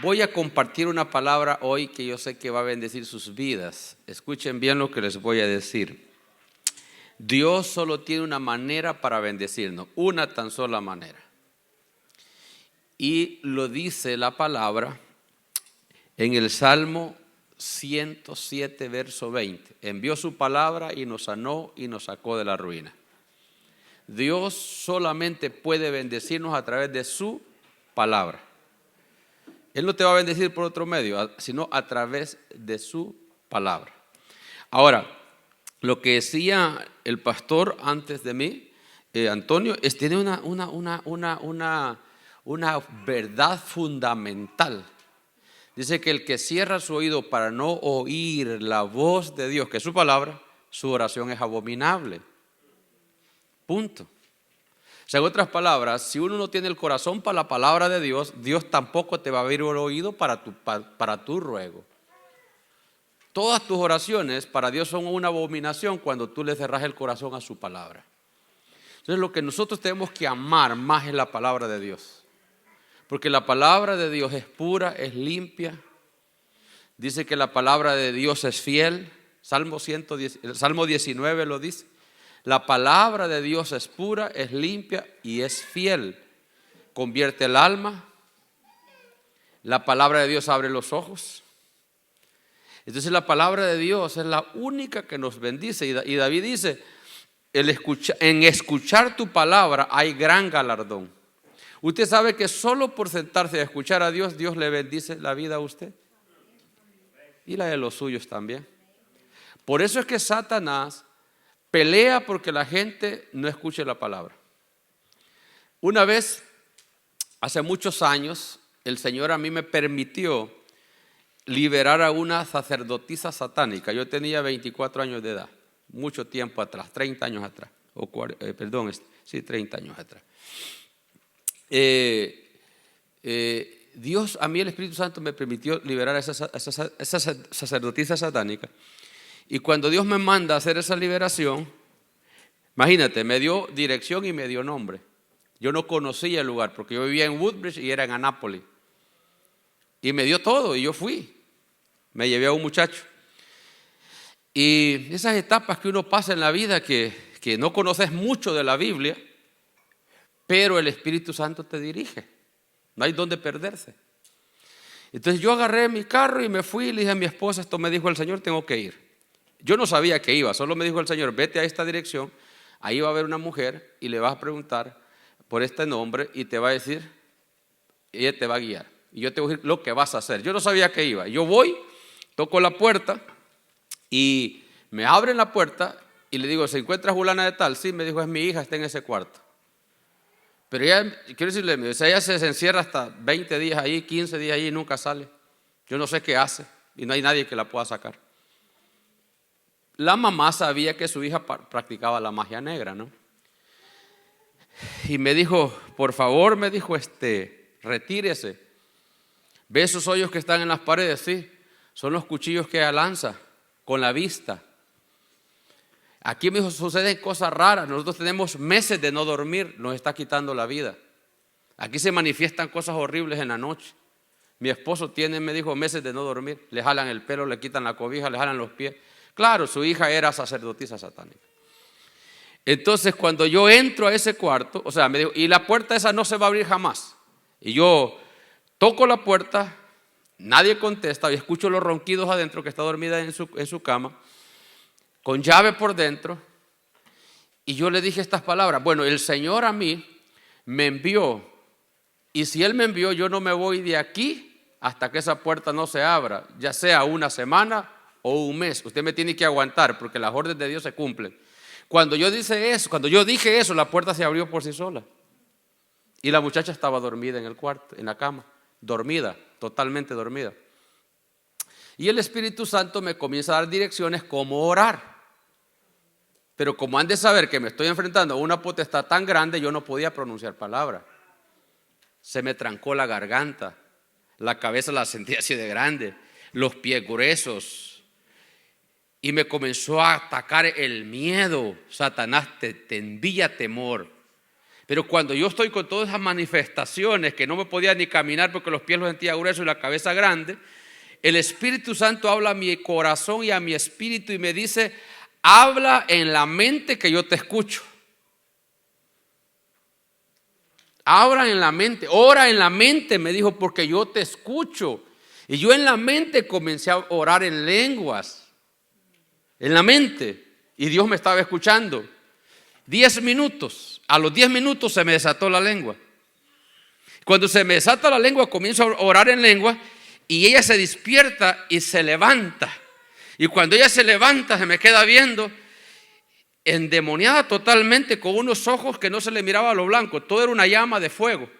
Voy a compartir una palabra hoy que yo sé que va a bendecir sus vidas. Escuchen bien lo que les voy a decir. Dios solo tiene una manera para bendecirnos, una tan sola manera. Y lo dice la palabra en el Salmo 107, verso 20. Envió su palabra y nos sanó y nos sacó de la ruina. Dios solamente puede bendecirnos a través de su palabra. Él no te va a bendecir por otro medio, sino a través de su palabra. Ahora, lo que decía el pastor antes de mí, Antonio, tiene una verdad fundamental. Dice que el que cierra su oído para no oír la voz de Dios, que es su palabra, su oración es abominable. Punto. O sea, en otras palabras, si uno no tiene el corazón para la palabra de Dios, Dios tampoco te va a abrir el oído para tu ruego. Todas tus oraciones para Dios son una abominación cuando tú le cerras el corazón a su palabra. Entonces, lo que nosotros tenemos que amar más es la palabra de Dios. Porque la palabra de Dios es pura, es limpia. Dice que la palabra de Dios es fiel. Salmo 19 lo dice. La palabra de Dios es pura, es limpia y es fiel. Convierte el alma. La palabra de Dios abre los ojos. Entonces la palabra de Dios es la única que nos bendice. Y David dice, en escuchar tu palabra hay gran galardón. Usted sabe que solo por sentarse a escuchar a Dios, Dios le bendice la vida a usted. Y la de los suyos también. Por eso es que Satanás pelea porque la gente no escuche la palabra. Una vez, hace muchos años, el Señor a mí me permitió liberar a una sacerdotisa satánica. Yo tenía 24 años de edad, mucho tiempo atrás, 30 años atrás, 30 años atrás. Dios, a mí el Espíritu Santo me permitió liberar a esa sacerdotisa satánica. Y cuando Dios me manda a hacer esa liberación, imagínate, me dio dirección y me dio nombre. Yo no conocía el lugar porque yo vivía en Woodbridge y era en Annapolis. Y me dio todo y yo fui. Me llevé a un muchacho. Y esas etapas que uno pasa en la vida que no conoces mucho de la Biblia, pero el Espíritu Santo te dirige. No hay dónde perderse. Entonces yo agarré mi carro y me fui y le dije a mi esposa, esto me dijo el Señor, tengo que ir. Yo no sabía que iba, solo me dijo el Señor, vete a esta dirección, ahí va a haber una mujer y le vas a preguntar por este nombre y te va a decir, ella te va a guiar. Y yo te voy a decir lo que vas a hacer. Yo no sabía que iba. Yo voy, toco la puerta y me abren la puerta y le digo, ¿se encuentra fulana de tal? Sí, me dijo, es mi hija, está en ese cuarto. Pero ella, quiero decirle, ella se encierra hasta 20 días ahí, 15 días ahí y nunca sale. Yo no sé qué hace y no hay nadie que la pueda sacar. La mamá sabía que su hija practicaba la magia negra, ¿no? Y me dijo, por favor, me dijo, retírese. ¿Ve esos hoyos que están en las paredes? Sí, son los cuchillos que ella lanza con la vista. Aquí, me dijo, suceden cosas raras. Nosotros tenemos meses de no dormir, nos está quitando la vida. Aquí se manifiestan cosas horribles en la noche. Mi esposo tiene, me dijo, meses de no dormir. Le jalan el pelo, le quitan la cobija, le jalan los pies. Claro, su hija era sacerdotisa satánica. Entonces, cuando yo entro a ese cuarto, o sea, me dijo, y la puerta esa no se va a abrir jamás. Y yo toco la puerta, nadie contesta, y escucho los ronquidos adentro, que está dormida en su cama, con llave por dentro. Y yo le dije estas palabras, bueno, el Señor a mí me envió, y si Él me envió, yo no me voy de aquí hasta que esa puerta no se abra, ya sea una semana o un mes. Usted me tiene que aguantar porque las órdenes de Dios se cumplen. Cuando yo dije eso, la puerta se abrió por sí sola. Y la muchacha estaba dormida en el cuarto, en la cama, dormida, totalmente dormida. Y el Espíritu Santo me comienza a dar direcciones cómo orar. Pero como han de saber que me estoy enfrentando a una potestad tan grande, yo no podía pronunciar palabras. Se me trancó la garganta, la cabeza la sentía así de grande, los pies gruesos. Y me comenzó a atacar el miedo. Satanás te envía temor. Pero cuando yo estoy con todas esas manifestaciones, que no me podía ni caminar porque los pies los sentía gruesos y la cabeza grande, el Espíritu Santo habla a mi corazón y a mi espíritu y me dice: habla en la mente que yo te escucho. Habla en la mente, ora en la mente, me dijo, porque yo te escucho. Y yo en la mente comencé a orar en lenguas, en la mente, y Dios me estaba escuchando. 10 minutos, a los 10 minutos se me desató la lengua. Cuando se me desata la lengua, comienzo a orar en lengua y ella se despierta y se levanta. Y cuando ella se levanta, se me queda viendo, endemoniada totalmente, con unos ojos que no se le miraba a lo blanco, todo era una llama de fuego.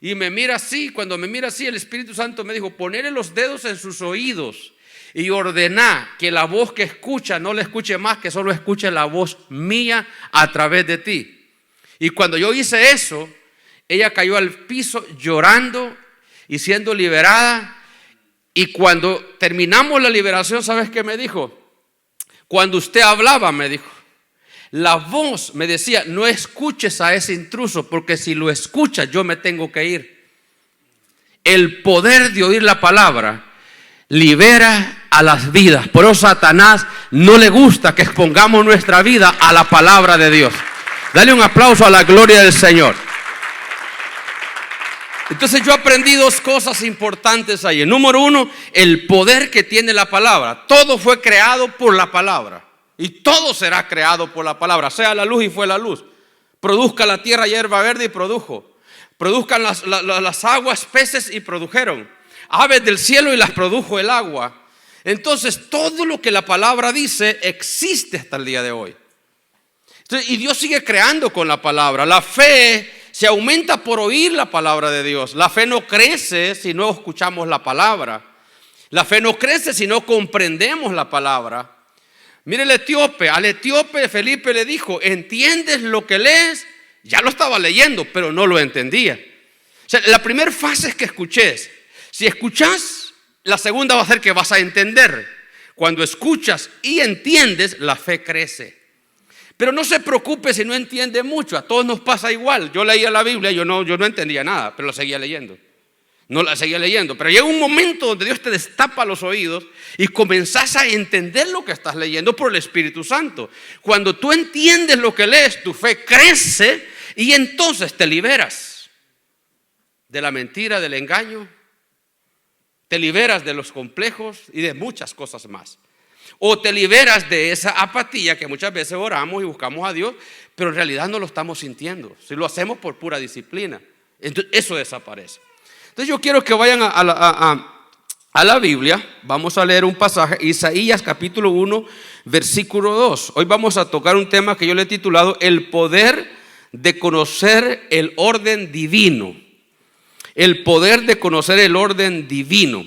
Y me mira así. Cuando me mira así, el Espíritu Santo me dijo: ponerle los dedos en sus oídos y ordená que la voz que escucha no la escuche más, que solo escuche la voz mía a través de ti. Y cuando yo hice eso, ella cayó al piso llorando y siendo liberada. Y cuando terminamos la liberación, ¿sabes qué me dijo? Cuando usted hablaba, me dijo, la voz me decía: no escuches a ese intruso, porque si lo escuchas yo me tengo que ir. El poder de oír la palabra libera a las vidas. Por eso Satanás no le gusta que expongamos nuestra vida a la palabra de Dios. Dale un aplauso a la gloria del Señor. Entonces yo aprendí dos cosas importantes ahí. Número uno, el poder que tiene la palabra. Todo fue creado por la palabra. Y todo será creado por la palabra. Sea la luz y fue la luz. Produzca la tierra hierba verde y produjo. Produzcan las aguas peces y produjeron. Aves del cielo y las produjo el agua. Entonces todo lo que la palabra dice existe hasta el día de hoy. Entonces, y Dios sigue creando con la palabra. La fe se aumenta por oír la palabra de Dios. La fe no crece si no escuchamos la palabra. La fe no crece si no comprendemos la palabra. Mire el etíope, al etíope Felipe le dijo: ¿entiendes lo que lees? Ya lo estaba leyendo, pero no lo entendía. O sea, la primera fase es que escuches. Si escuchas, la segunda va a ser que vas a entender. Cuando escuchas y entiendes, la fe crece. Pero no se preocupe si no entiende mucho. A todos nos pasa igual. Yo leía la Biblia, yo no entendía nada, pero la seguía leyendo. No la seguía leyendo, pero llega un momento donde Dios te destapa los oídos y comenzás a entender lo que estás leyendo por el Espíritu Santo. Cuando tú entiendes lo que lees, tu fe crece y entonces te liberas de la mentira, del engaño, te liberas de los complejos y de muchas cosas más. O te liberas de esa apatía que muchas veces oramos y buscamos a Dios, pero en realidad no lo estamos sintiendo. Si lo hacemos por pura disciplina, entonces eso desaparece. Entonces yo quiero que vayan a la Biblia. Vamos a leer un pasaje, Isaías capítulo 1, versículo 2. Hoy vamos a tocar un tema que yo le he titulado: el poder de conocer el orden divino. El poder de conocer el orden divino.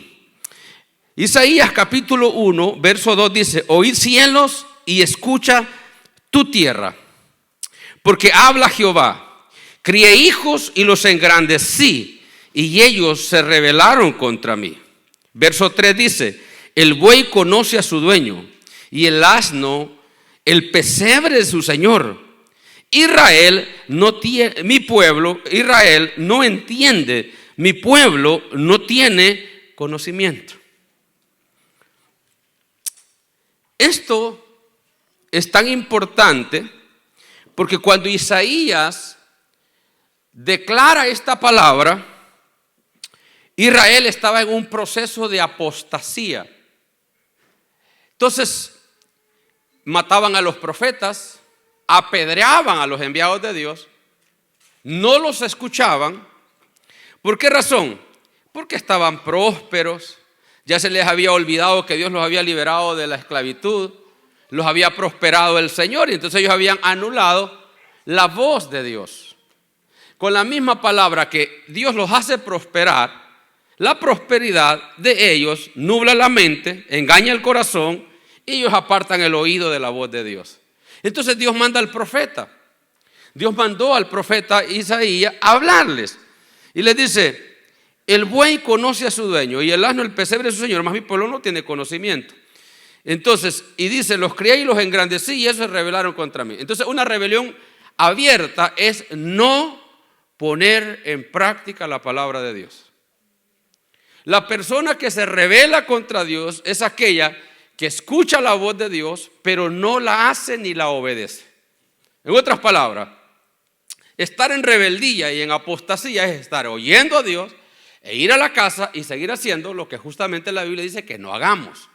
Isaías capítulo 1, verso 2 dice: oíd cielos y escucha tu tierra, porque habla Jehová. Crié hijos y los engrandecí, y ellos se rebelaron contra mí. Verso 3 dice: el buey conoce a su dueño, y el asno el pesebre de su señor. Israel no tiene, mi pueblo, Israel no entiende, mi pueblo no tiene conocimiento. Esto es tan importante porque cuando Isaías declara esta palabra, Israel estaba en un proceso de apostasía. Entonces, mataban a los profetas, apedreaban a los enviados de Dios, no los escuchaban. ¿Por qué razón? Porque estaban prósperos, ya se les había olvidado que Dios los había liberado de la esclavitud, los había prosperado el Señor, y entonces ellos habían anulado la voz de Dios. Con la misma palabra que Dios los hace prosperar, la prosperidad de ellos nubla la mente, engaña el corazón, y ellos apartan el oído de la voz de Dios. Entonces Dios manda al profeta. Dios mandó al profeta Isaías a hablarles. Y les dice: el buey conoce a su dueño y el asno el pesebre de su señor, mas mi pueblo no tiene conocimiento. Entonces, y dice: los crié y los engrandecí y ellos se rebelaron contra mí. Entonces, una rebelión abierta es no poner en práctica la palabra de Dios. La persona que se rebela contra Dios es aquella que escucha la voz de Dios, pero no la hace ni la obedece. En otras palabras, estar en rebeldía y en apostasía es estar oyendo a Dios e ir a la casa y seguir haciendo lo que justamente la Biblia dice que no hagamos.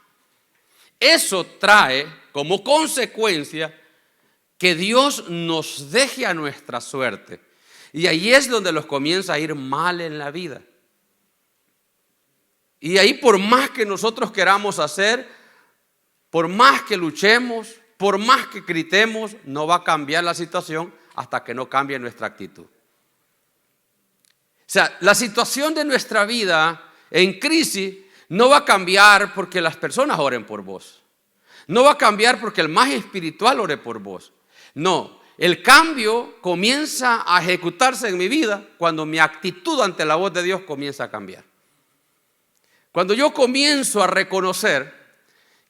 Eso trae como consecuencia que Dios nos deje a nuestra suerte. Y ahí es donde los comienza a ir mal en la vida. Y ahí, por más que nosotros queramos hacer, por más que luchemos, por más que gritemos, no va a cambiar la situación hasta que no cambie nuestra actitud. O sea, la situación de nuestra vida en crisis no va a cambiar porque las personas oren por vos. No va a cambiar porque el más espiritual ore por vos. No, el cambio comienza a ejecutarse en mi vida cuando mi actitud ante la voz de Dios comienza a cambiar. Cuando yo comienzo a reconocer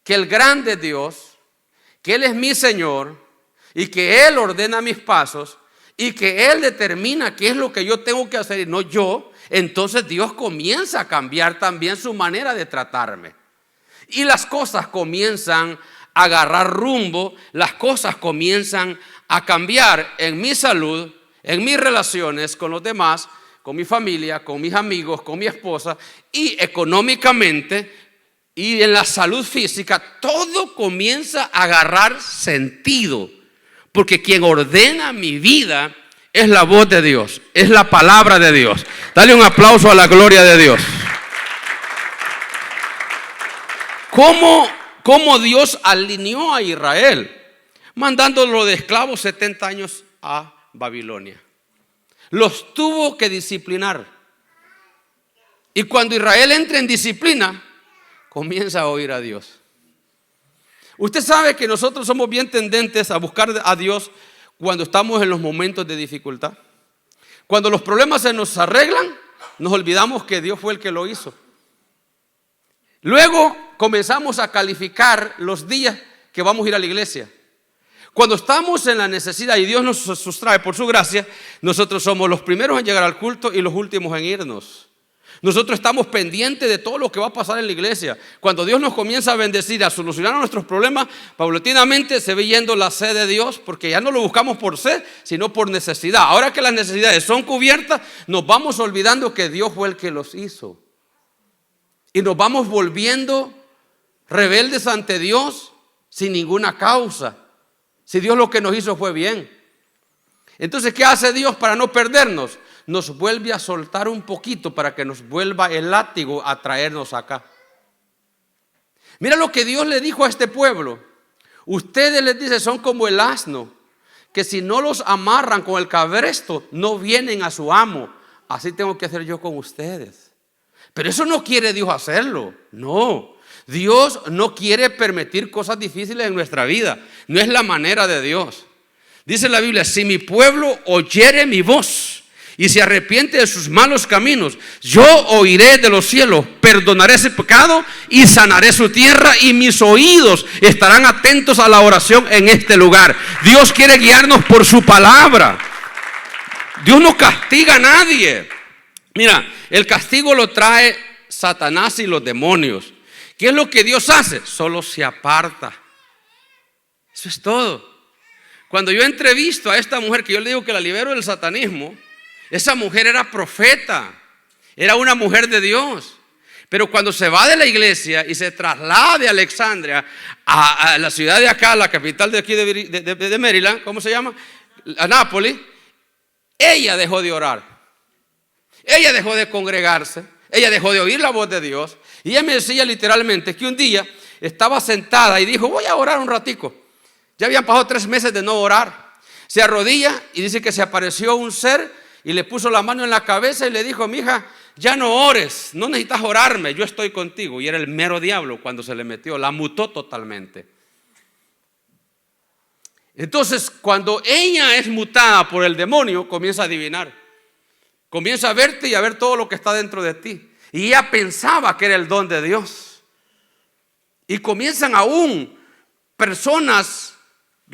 que el grande Dios, que Él es mi Señor y que Él ordena mis pasos y que Él determina qué es lo que yo tengo que hacer y no yo, entonces Dios comienza a cambiar también su manera de tratarme. Y las cosas comienzan a agarrar rumbo, las cosas comienzan a cambiar en mi salud, en mis relaciones con los demás, con mi familia, con mis amigos, con mi esposa y económicamente y en la salud física. Todo comienza a agarrar sentido porque quien ordena mi vida es la voz de Dios, es la palabra de Dios. Dale un aplauso a la gloria de Dios. ¿Cómo Dios alineó a Israel? Mandándolo de esclavos 70 años a Babilonia. Los tuvo que disciplinar. Y cuando Israel entra en disciplina, comienza a oír a Dios. Usted sabe que nosotros somos bien tendentes a buscar a Dios cuando estamos en los momentos de dificultad. Cuando los problemas se nos arreglan, nos olvidamos que Dios fue el que lo hizo. Luego comenzamos a calificar los días que vamos a ir a la iglesia. Cuando estamos en la necesidad y Dios nos sustrae por su gracia, nosotros somos los primeros en llegar al culto y los últimos en irnos. Nosotros estamos pendientes de todo lo que va a pasar en la iglesia. Cuando Dios nos comienza a bendecir, a solucionar nuestros problemas, paulatinamente se ve yendo la sed de Dios, porque ya no lo buscamos por sed, sino por necesidad. Ahora que las necesidades son cubiertas, nos vamos olvidando que Dios fue el que los hizo. Y nos vamos volviendo rebeldes ante Dios sin ninguna causa. Si Dios lo que nos hizo fue bien. Entonces, ¿qué hace Dios para no perdernos? Nos vuelve a soltar un poquito para que nos vuelva el látigo a traernos acá. Mira lo que Dios le dijo a este pueblo. Ustedes, les dice, son como el asno, que si no los amarran con el cabresto, no vienen a su amo. Así tengo que hacer yo con ustedes. Pero eso no quiere Dios hacerlo. No. Dios no quiere permitir cosas difíciles en nuestra vida. No es la manera de Dios. Dice la Biblia, si mi pueblo oyere mi voz y se arrepiente de sus malos caminos, yo oiré de los cielos, perdonaré ese pecado y sanaré su tierra, y mis oídos estarán atentos a la oración en este lugar. Dios quiere guiarnos por su palabra. Dios no castiga a nadie. Mira, el castigo lo trae Satanás y los demonios. ¿Qué es lo que Dios hace? Solo se aparta. Eso es todo. Cuando yo entrevisto a esta mujer, que yo le digo que la libero del satanismo, esa mujer era profeta, era una mujer de Dios. Pero cuando se va de la iglesia y se traslada de Alexandria a la ciudad de acá, la capital de aquí de Maryland, ¿cómo se llama? A Nápoles, ella dejó de orar. Ella dejó de congregarse, ella dejó de oír la voz de Dios. Y ella me decía literalmente que un día estaba sentada y dijo, voy a orar un ratico. Ya habían pasado 3 meses de no orar. Se arrodilla y dice que se apareció un ser y le puso la mano en la cabeza y le dijo, mija, ya no ores, no necesitas orarme, yo estoy contigo. Y era el mero diablo cuando se le metió, la mutó totalmente. Entonces, cuando ella es mutada por el demonio, comienza a adivinar. Comienza a verte y a ver todo lo que está dentro de ti. Y ella pensaba que era el don de Dios. Y comienzan aún personas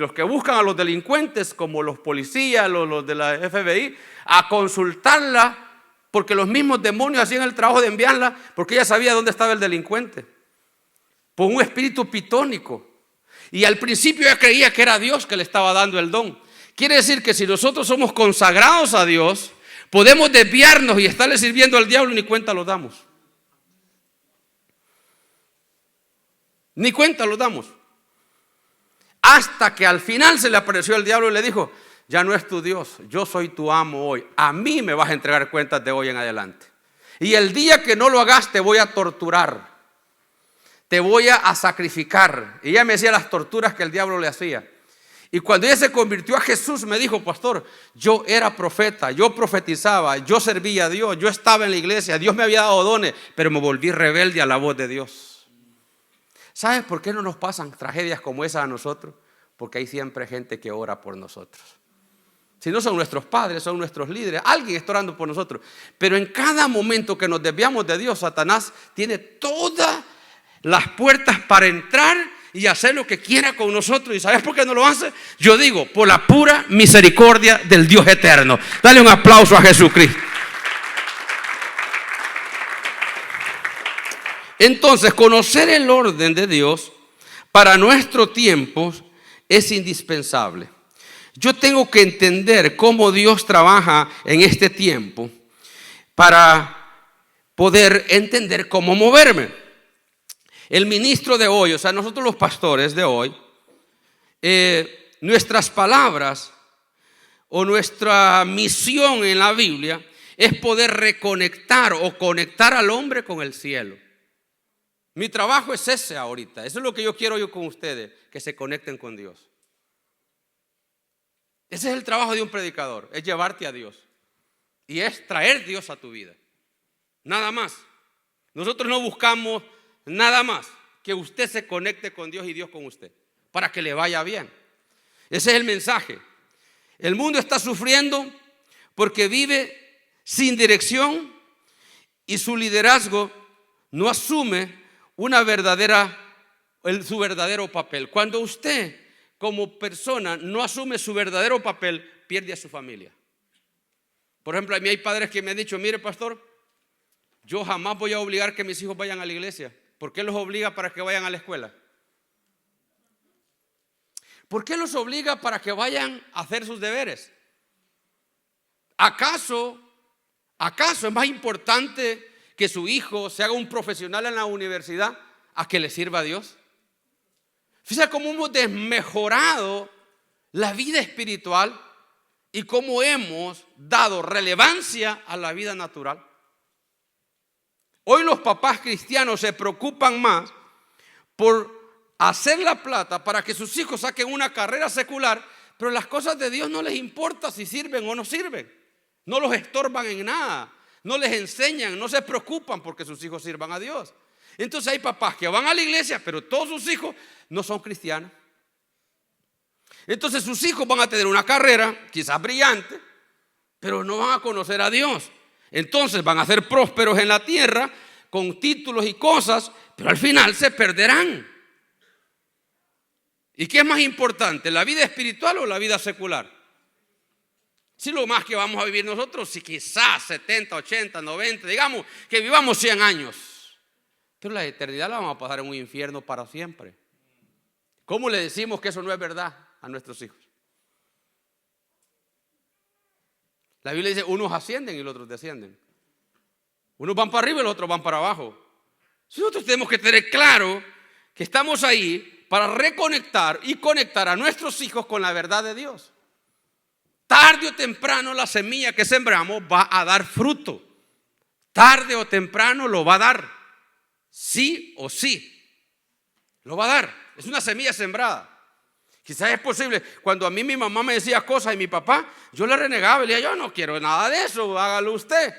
los que buscan a los delincuentes, como los policías, los de la FBI, a consultarla, porque los mismos demonios hacían el trabajo de enviarla, porque ella sabía dónde estaba el delincuente, por un espíritu pitónico. Y al principio ella creía que era Dios que le estaba dando el don. Quiere decir que si nosotros somos consagrados a Dios, podemos desviarnos y estarle sirviendo al diablo y ni cuenta lo damos. Ni cuenta lo damos. Hasta que al final se le apareció el diablo y le dijo: ya no es tu Dios, yo soy tu amo hoy. A mí me vas a entregar cuentas de hoy en adelante. Y el día que no lo hagas te voy a torturar. Te voy a sacrificar. Y ella me decía las torturas que el diablo le hacía. Y cuando ella se convirtió a Jesús, me dijo: pastor, yo era profeta, yo profetizaba, yo servía a Dios, yo estaba en la iglesia, Dios me había dado dones, pero me volví rebelde a la voz de Dios. ¿Sabes por qué no nos pasan tragedias como esa a nosotros? Porque hay siempre gente que ora por nosotros. Si no son nuestros padres, son nuestros líderes, alguien está orando por nosotros. Pero en cada momento que nos desviamos de Dios, Satanás tiene todas las puertas para entrar y hacer lo que quiera con nosotros. ¿Y sabes por qué no lo hace? Yo digo, por la pura misericordia del Dios eterno. Dale un aplauso a Jesucristo. Entonces, conocer el orden de Dios para nuestro tiempo es indispensable. Yo tengo que entender cómo Dios trabaja en este tiempo para poder entender cómo moverme. El ministro de hoy, o sea, nosotros los pastores de hoy, nuestras palabras o nuestra misión en la Biblia es poder reconectar o conectar al hombre con el cielo. Mi trabajo es ese ahorita. Eso es lo que yo quiero yo con ustedes, que se conecten con Dios. Ese es el trabajo de un predicador, es llevarte a Dios. Y es traer Dios a tu vida. Nada más. Nosotros no buscamos nada más que usted se conecte con Dios y Dios con usted, para que le vaya bien. Ese es el mensaje. El mundo está sufriendo porque vive sin dirección y su liderazgo no asume su verdadero papel. Cuando usted como persona no asume su verdadero papel, pierde a su familia. Por ejemplo, a mí hay padres que me han dicho: mire, pastor, yo jamás voy a obligar que mis hijos vayan a la iglesia. ¿Por qué los obliga para que vayan a la escuela? ¿Por qué los obliga para que vayan a hacer sus deberes? ¿Acaso es más importante que su hijo se haga un profesional en la universidad a que le sirva a Dios? Fíjate cómo hemos desmejorado la vida espiritual y cómo hemos dado relevancia a la vida natural. Hoy los papás cristianos se preocupan más por hacer la plata para que sus hijos saquen una carrera secular, pero las cosas de Dios no les importa si sirven o no sirven. No los estorban en nada. No les enseñan, no se preocupan porque sus hijos sirvan a Dios. Entonces hay papás que van a la iglesia, pero todos sus hijos no son cristianos. Entonces sus hijos van a tener una carrera, quizás brillante, pero no van a conocer a Dios. Entonces van a ser prósperos en la tierra, con títulos y cosas, pero al final se perderán. ¿Y qué es más importante, la vida espiritual o la vida secular? Si lo más que vamos a vivir nosotros, si quizás 70, 80, 90, digamos que vivamos 100 años. Pero la eternidad la vamos a pasar en un infierno para siempre. ¿Cómo le decimos que eso no es verdad a nuestros hijos? La Biblia dice: unos ascienden y los otros descienden. Unos van para arriba y los otros van para abajo. Nosotros tenemos que tener claro que estamos ahí para reconectar y conectar a nuestros hijos con la verdad de Dios. Tarde o temprano la semilla que sembramos va a dar fruto. Tarde o temprano lo va a dar. Sí o sí. Lo va a dar. Es una semilla sembrada. Quizás es posible. Cuando a mí mi mamá me decía cosas y mi papá, yo le renegaba y le decía: yo no quiero nada de eso, hágalo usted.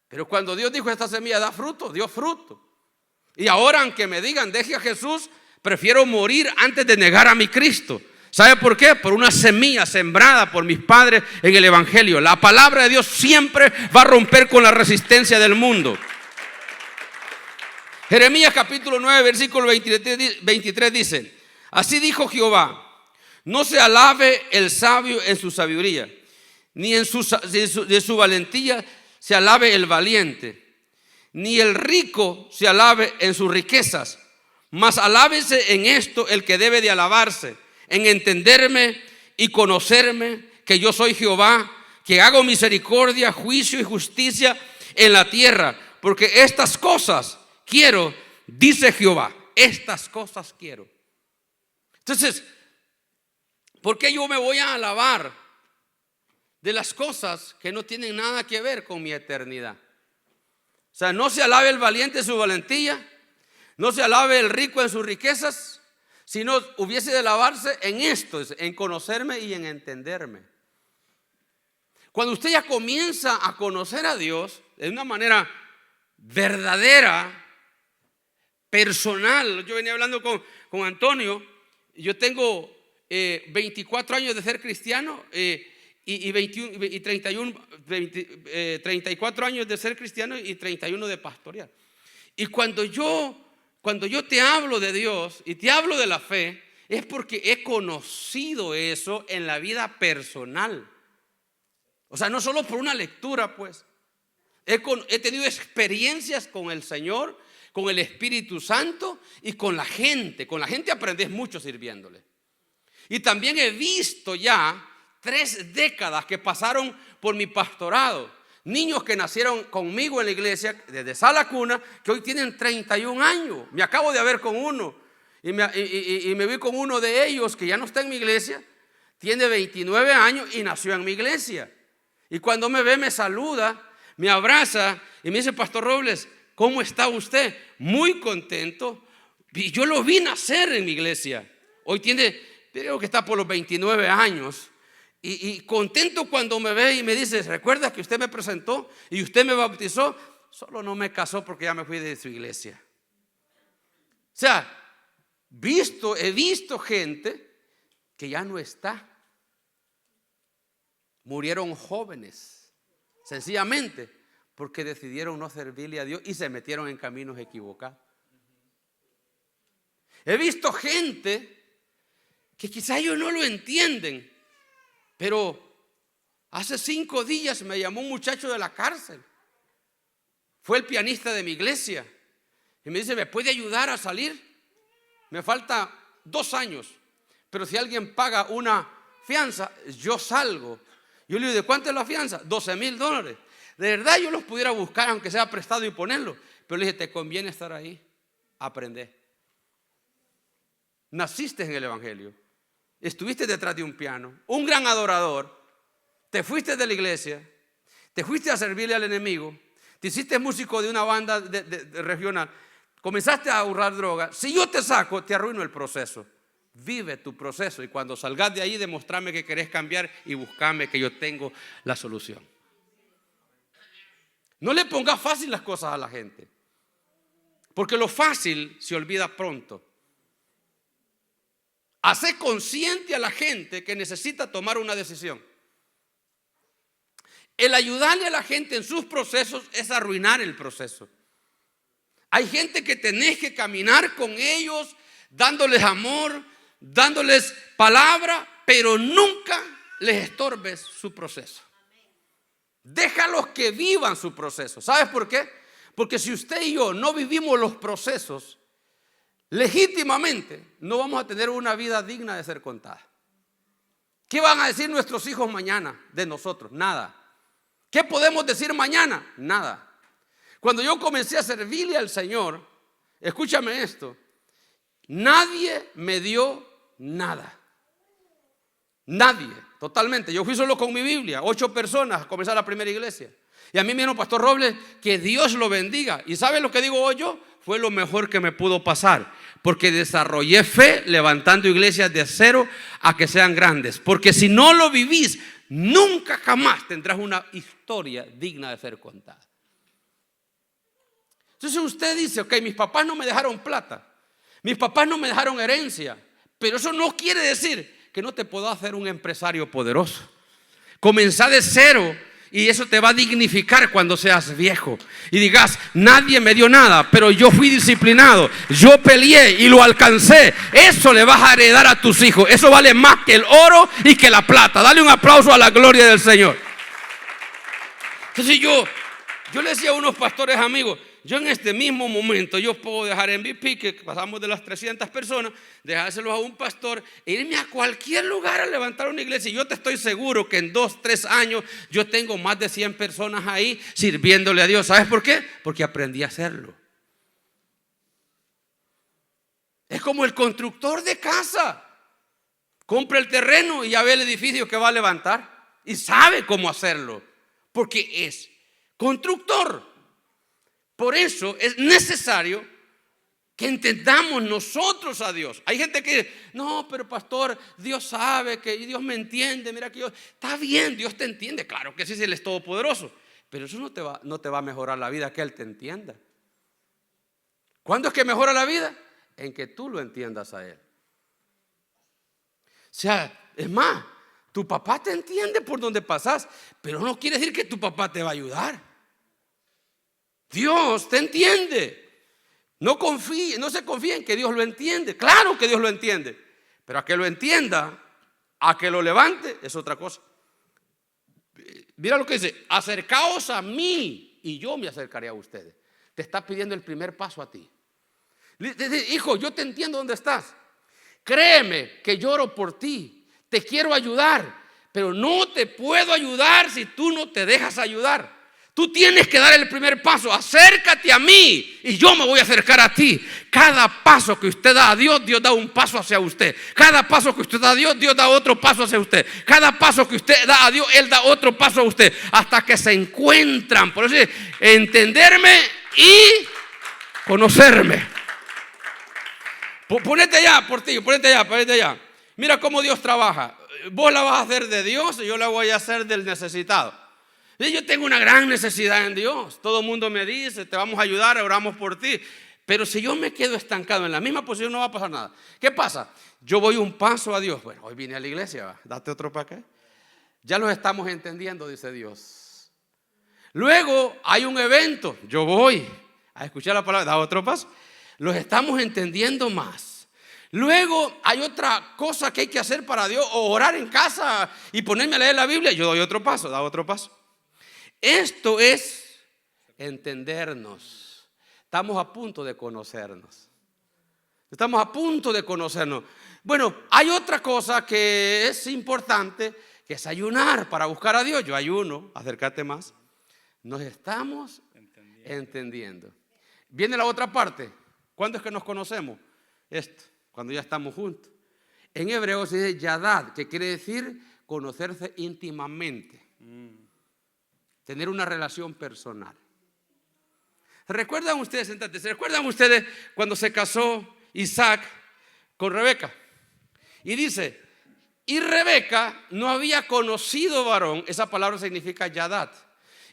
Pero cuando Dios dijo: esta semilla da fruto, dio fruto. Y ahora, aunque me digan deje a Jesús, prefiero morir antes de negar a mi Cristo. ¿Sabe por qué? Por una semilla sembrada por mis padres en el Evangelio. La palabra de Dios siempre va a romper con la resistencia del mundo. Jeremías capítulo 9 versículo 23 dice: así dijo Jehová: No se alabe el sabio en su sabiduría, ni de su valentía se alabe el valiente, ni el rico se alabe en sus riquezas, mas alábese en esto el que debe de alabarse, en entenderme y conocerme, que yo soy Jehová, que hago misericordia, juicio y justicia en la tierra, porque estas cosas quiero, dice Jehová, estas cosas quiero. Entonces, ¿por qué yo me voy a alabar de las cosas que no tienen nada que ver con mi eternidad? O sea, no se alabe el valiente en su valentía, no se alabe el rico en sus riquezas, sino hubiese de alabarse en esto, en conocerme y en entenderme. Cuando usted ya comienza a conocer a Dios de una manera verdadera, personal. Yo venía hablando con Antonio. Yo tengo 24 años de ser cristiano y 34 años de ser cristiano y 31 de pastorear. Y cuando yo te hablo de Dios y te hablo de la fe, es porque he conocido eso en la vida personal. O sea, no solo por una lectura, pues. He tenido experiencias con el Señor, con el Espíritu Santo y con la gente. Con la gente aprendes mucho sirviéndole. Y también he visto ya 3 décadas que pasaron por mi pastorado. Niños que nacieron conmigo en la iglesia desde sala cuna, que hoy tienen 31 años. Me acabo de ver con uno y me vi con uno de ellos que ya no está en mi iglesia. Tiene 29 años y nació en mi iglesia. Y cuando me ve me saluda, me abraza y me dice: Pastor Robles, ¿cómo está usted? Muy contento. Y yo lo vi nacer en mi iglesia. Hoy creo que está por los 29 años. Y contento cuando me ve y me dice: ¿recuerda que usted me presentó y usted me bautizó? Solo no me casó porque ya me fui de su iglesia. O sea, he visto gente que ya no está. Murieron jóvenes, sencillamente porque decidieron no servirle a Dios y se metieron en caminos equivocados. He visto gente que quizá ellos no lo entienden, pero hace 5 días me llamó un muchacho de la cárcel. Fue el pianista de mi iglesia y me dice: ¿me puede ayudar a salir? Me falta 2 años, pero si alguien paga una fianza, yo salgo. Yo le digo: ¿de cuánto es la fianza? $12,000. De verdad yo los pudiera buscar, aunque sea prestado, y ponerlo. Pero le dije: te conviene estar ahí, aprender. Naciste en el evangelio, estuviste detrás de un piano, un gran adorador, te fuiste de la iglesia, te fuiste a servirle al enemigo, te hiciste músico de una banda de regional, comenzaste a ahorrar droga. Si yo te saco, te arruino el proceso. Vive tu proceso y cuando salgas de ahí, demostrame que querés cambiar y buscame, que yo tengo la solución. No le pongas fácil las cosas a la gente, porque lo fácil se olvida pronto. Hace consciente a la gente que necesita tomar una decisión. El ayudarle a la gente en sus procesos es arruinar el proceso. Hay gente que tenés que caminar con ellos, dándoles amor, dándoles palabra, pero nunca les estorbes su proceso. Déjalos que vivan su proceso. ¿Sabes por qué? Porque si usted y yo no vivimos los procesos legítimamente, no vamos a tener una vida digna de ser contada. ¿Qué van a decir nuestros hijos mañana de nosotros? Nada. ¿Qué podemos decir mañana? Nada. Cuando yo comencé a servirle al Señor, escúchame esto, nadie me dio nada. Nadie, totalmente. Yo fui solo con mi Biblia, 8 personas a comenzar la primera iglesia. Y a mí me dijo: Pastor Robles, que Dios lo bendiga. ¿Y sabe lo que digo hoy yo? Fue lo mejor que me pudo pasar, porque desarrollé fe levantando iglesias de 0 a que sean grandes. Porque si no lo vivís, nunca jamás tendrás una historia digna de ser contada. Entonces usted dice: ok, mis papás no me dejaron plata, mis papás no me dejaron herencia, pero eso no quiere decir que no te puedo hacer un empresario poderoso. Comenzá de 0 y eso te va a dignificar cuando seas viejo. Y digas, nadie me dio nada, pero yo fui disciplinado, yo peleé y lo alcancé. Eso le vas a heredar a tus hijos. Eso vale más que el oro y que la plata. Dale un aplauso a la gloria del Señor. Entonces yo le decía a unos pastores amigos, yo en este mismo momento yo puedo dejar MVP, que pasamos de las 300 personas, dejárselos a un pastor e irme a cualquier lugar a levantar una iglesia. Y yo te estoy seguro que en 2, 3 años yo tengo más de 100 personas ahí sirviéndole a Dios. ¿Sabes por qué? Porque aprendí a hacerlo. Es como el constructor de casa. Compra el terreno y ya ve el edificio que va a levantar y sabe cómo hacerlo, porque es constructor. Por eso es necesario que entendamos nosotros a Dios. Hay gente que dice, no, pero pastor, Dios sabe que Dios me entiende. Mira que yo, está bien, Dios te entiende. Claro que sí, Él es todopoderoso. Pero eso no te va a mejorar la vida, que Él te entienda. ¿Cuándo es que mejora la vida? En que tú lo entiendas a Él. O sea, es más, tu papá te entiende por donde pasas, pero no quiere decir que tu papá te va a ayudar. Dios te entiende. No se confíe en que Dios lo entiende. Claro que Dios lo entiende, pero a que lo entienda, a que lo levante, es otra cosa. Mira lo que dice: acercaos a mí y yo me acercaré a ustedes. Te está pidiendo el primer paso a ti. Hijo, yo te entiendo dónde estás. Créeme que lloro por ti. Te quiero ayudar, pero no te puedo ayudar si tú no te dejas ayudar. Tú tienes que dar el primer paso. Acércate a mí y yo me voy a acercar a ti. Cada paso que usted da a Dios, Dios da un paso hacia usted. Cada paso que usted da a Dios, Dios da otro paso hacia usted. Cada paso que usted da a Dios, Él da otro paso a usted. Hasta que se encuentran. Por eso, entenderme y conocerme. Ponete allá, Portillo, ponete allá. Mira cómo Dios trabaja. Vos la vas a hacer de Dios y yo la voy a hacer del necesitado. Yo tengo una gran necesidad en Dios. Todo el mundo me dice, te vamos a ayudar, oramos por ti. Pero si yo me quedo estancado en la misma posición, no va a pasar nada. ¿Qué pasa? Yo voy un paso a Dios. Bueno, hoy vine a la iglesia, date otro para qué. Ya los estamos entendiendo, dice Dios. Luego hay un evento, yo voy a escuchar la palabra, da otro paso. Los estamos entendiendo más. Luego hay otra cosa que hay que hacer para Dios, o orar en casa y ponerme a leer la Biblia. Yo doy otro paso, da otro paso. Esto es entendernos. Estamos a punto de conocernos. Bueno, hay otra cosa que es importante, que es ayunar para buscar a Dios. Yo ayuno, acércate más. Nos estamos entendiendo. Viene la otra parte. ¿Cuándo es que nos conocemos? Cuando ya estamos juntos. En hebreo se dice yadad, que quiere decir conocerse íntimamente. Tener una relación personal. ¿Recuerdan ustedes, cuando se casó Isaac con Rebeca? Y dice, y Rebeca no había conocido varón. Esa palabra significa yadad.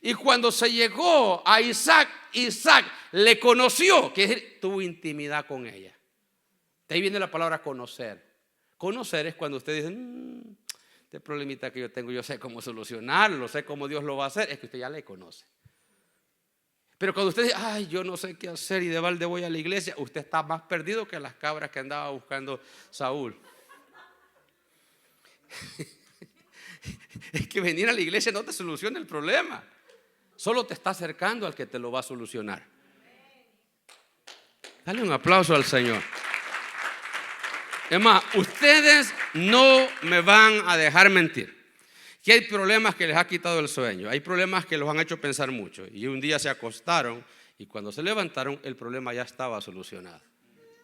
Y cuando se llegó a Isaac, Isaac le conoció, que tuvo intimidad con ella. De ahí viene la palabra conocer. Conocer es cuando usted dice, este problemita que yo tengo, yo sé cómo solucionarlo, sé cómo Dios lo va a hacer. Es que usted ya le conoce. Pero cuando usted dice, ay, yo no sé qué hacer y de balde voy a la iglesia, usted está más perdido que las cabras que andaba buscando Saúl. Es que venir a la iglesia no te soluciona el problema. Solo te está acercando al que te lo va a solucionar. Dale un aplauso al Señor. Es más, ustedes no me van a dejar mentir. Que hay problemas que les ha quitado el sueño. Hay problemas que los han hecho pensar mucho. Y un día se acostaron y cuando se levantaron el problema ya estaba solucionado.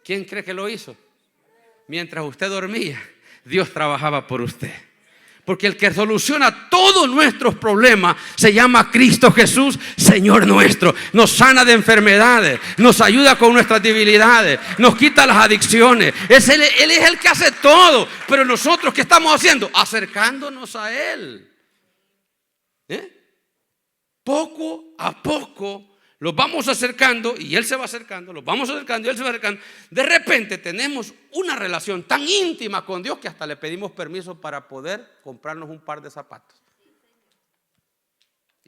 ¿Quién cree que lo hizo? Mientras usted dormía, Dios trabajaba por usted. Porque el que soluciona todos nuestros problemas se llama Cristo Jesús, Señor nuestro. Nos sana de enfermedades, nos ayuda con nuestras debilidades, nos quita las adicciones. Él es el que hace todo. Pero nosotros, ¿qué estamos haciendo? Acercándonos a Él. Poco a poco los vamos acercando y Él se va acercando, los vamos acercando y Él se va acercando. De repente tenemos una relación tan íntima con Dios que hasta le pedimos permiso para poder comprarnos un par de zapatos.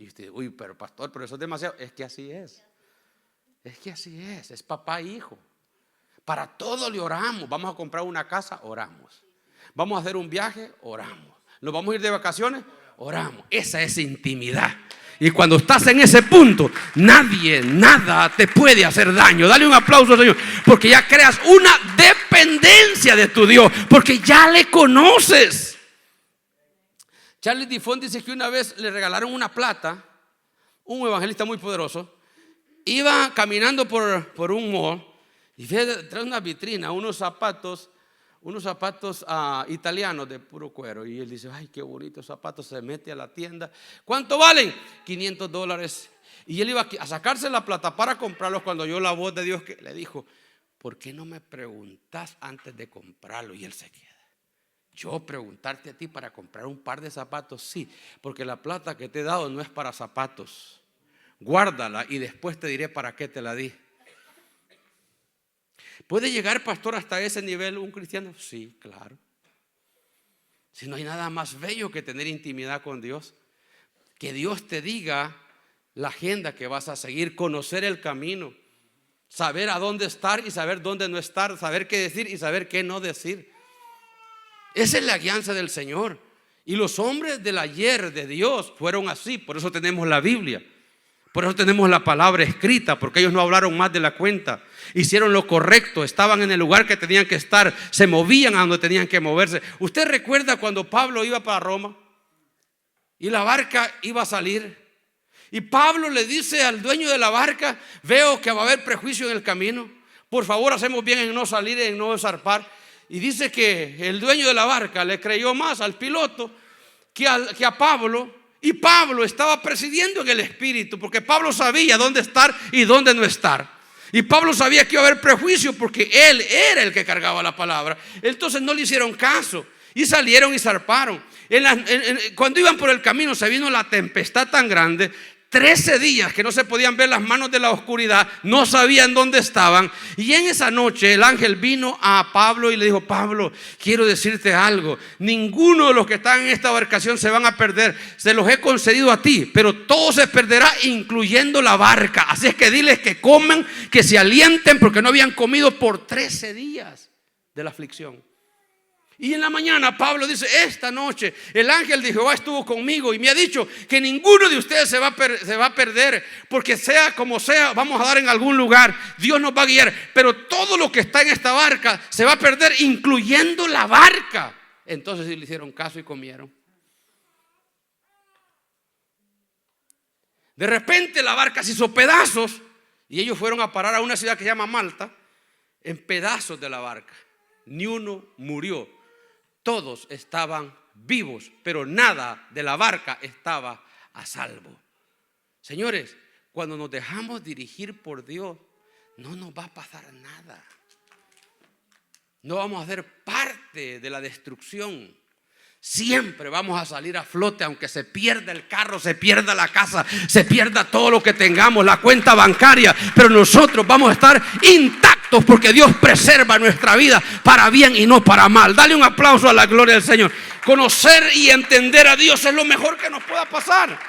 Y usted, uy, pero pastor, pero eso es demasiado. Es que así es. Es que así es papá e hijo. Para todo le oramos. Vamos a comprar una casa, oramos. Vamos a hacer un viaje, oramos. Nos vamos a ir de vacaciones, oramos. Esa es intimidad. Y cuando estás en ese punto, nadie, nada te puede hacer daño. Dale un aplauso al Señor, porque ya creas una dependencia de tu Dios, porque ya le conoces. Charles Difon dice que una vez le regalaron una plata, un evangelista muy poderoso. Iba caminando por un mall y ve detrás de una vitrina unos zapatos italianos de puro cuero. Y él dice, ay, qué bonitos zapatos. Se mete a la tienda. ¿Cuánto valen? $500. Y él iba a sacarse la plata para comprarlos cuando oyó la voz de Dios que le dijo, ¿por qué no me preguntas antes de comprarlo? Y él se queda. Yo preguntarte a ti para comprar un par de zapatos, sí, porque la plata que te he dado no es para zapatos. Guárdala y después te diré para qué te la di. ¿Puede llegar, pastor, hasta ese nivel un cristiano? Sí, claro. Si no hay nada más bello que tener intimidad con Dios, que Dios te diga la agenda que vas a seguir, conocer el camino, saber a dónde estar y saber dónde no estar, saber qué decir y saber qué no decir. Esa es la guianza del Señor. Y los hombres del ayer de Dios fueron así. Por eso tenemos la Biblia. Por eso tenemos la palabra escrita, porque ellos no hablaron más de la cuenta. Hicieron lo correcto, estaban en el lugar que tenían que estar, se movían a donde tenían que moverse. ¿Usted recuerda cuando Pablo iba para Roma y la barca iba a salir? Y Pablo le dice al dueño de la barca, veo que va a haber prejuicio en el camino. Por favor, hacemos bien en no salir y en no zarpar. Y dice que el dueño de la barca le creyó más al piloto que a Pablo. Y Pablo estaba presidiendo en el espíritu, porque Pablo sabía dónde estar y dónde no estar. Y Pablo sabía que iba a haber prejuicio, porque él era el que cargaba la palabra. Entonces no le hicieron caso y salieron y zarparon. Cuando iban por el camino se vino la tempestad tan grande, 13 días que no se podían ver las manos de la oscuridad, no sabían dónde estaban. Y en esa noche el ángel vino a Pablo y le dijo, Pablo, quiero decirte algo. Ninguno de los que están en esta embarcación se van a perder. Se los he concedido a ti, pero todo se perderá, incluyendo la barca. Así es que diles que coman, que se alienten, porque no habían comido por 13 días de la aflicción. Y en la mañana Pablo dice, esta noche el ángel de Jehová estuvo conmigo y me ha dicho que ninguno de ustedes se va a perder, porque sea como sea, vamos a dar en algún lugar, Dios nos va a guiar, pero todo lo que está en esta barca se va a perder, incluyendo la barca. Entonces le hicieron caso y comieron. De repente la barca se hizo pedazos y ellos fueron a parar a una ciudad que se llama Malta, en pedazos de la barca. Ni uno murió. Todos estaban vivos, pero nada de la barca estaba a salvo. Señores, cuando nos dejamos dirigir por Dios, no nos va a pasar nada. No vamos a ser parte de la destrucción. Siempre vamos a salir a flote, aunque se pierda el carro, se pierda la casa, se pierda todo lo que tengamos, la cuenta bancaria, pero nosotros vamos a estar intactos porque Dios preserva nuestra vida para bien y no para mal. Dale un aplauso a la gloria del Señor. Conocer y entender a Dios es lo mejor que nos pueda pasar.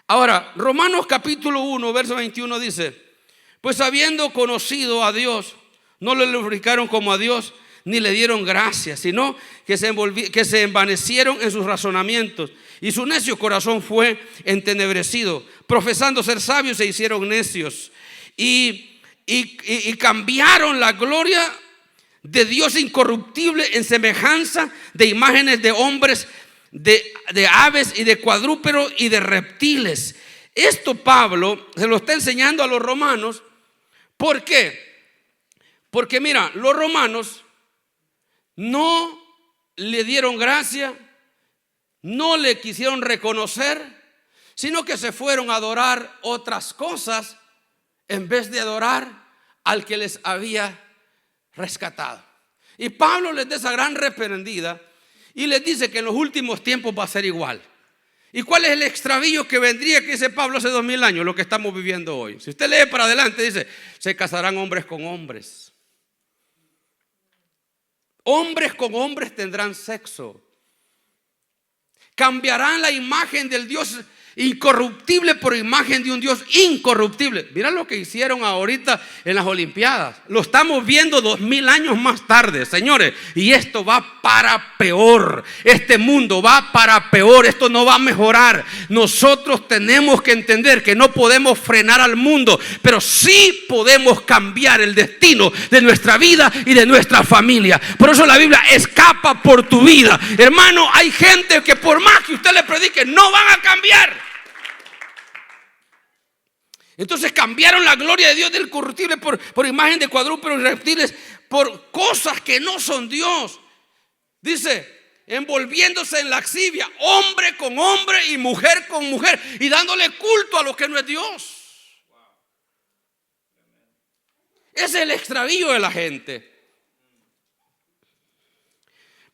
Ahora, Romanos capítulo 1, verso 21 dice, pues habiendo conocido a Dios, no le glorificaron como a Dios, ni le dieron gracias, sino que se envanecieron en sus razonamientos, y su necio corazón fue entenebrecido. Profesando ser sabios, se hicieron necios, y cambiaron la gloria de Dios incorruptible en semejanza de imágenes de hombres, de aves y de cuadrúpedos y de reptiles. Esto Pablo se lo está enseñando a los romanos. ¿Por qué? Porque mira, los romanos no le dieron gracia, no le quisieron reconocer, sino que se fueron a adorar otras cosas en vez de adorar al que les había rescatado. Y Pablo les da esa gran reprendida y les dice que en los últimos tiempos va a ser igual. ¿Y cuál es el extravío que vendría, que dice Pablo hace 2000 años? Lo que estamos viviendo hoy. Si usted lee para adelante, dice, se casarán hombres con hombres. Hombres con hombres tendrán sexo. Cambiarán la imagen del Dios incorruptible por imagen de un Dios incorruptible. Mira lo que hicieron ahorita en las Olimpiadas. Lo estamos viendo 2000 años más tarde, señores. Y esto va para peor. Este mundo va para peor. Esto no va a mejorar. Nosotros tenemos que entender que no podemos frenar al mundo, pero sí podemos cambiar el destino de nuestra vida y de nuestra familia. Por eso la Biblia escapa por tu vida. Hermano, hay gente que por más que usted le predique, no van a cambiar. Entonces cambiaron la gloria de Dios del corruptible por imagen de cuadrúpedos y reptiles, por cosas que no son Dios. Dice, envolviéndose en lascivia, hombre con hombre y mujer con mujer, y dándole culto a lo que no es Dios. Ese es el extravío de la gente.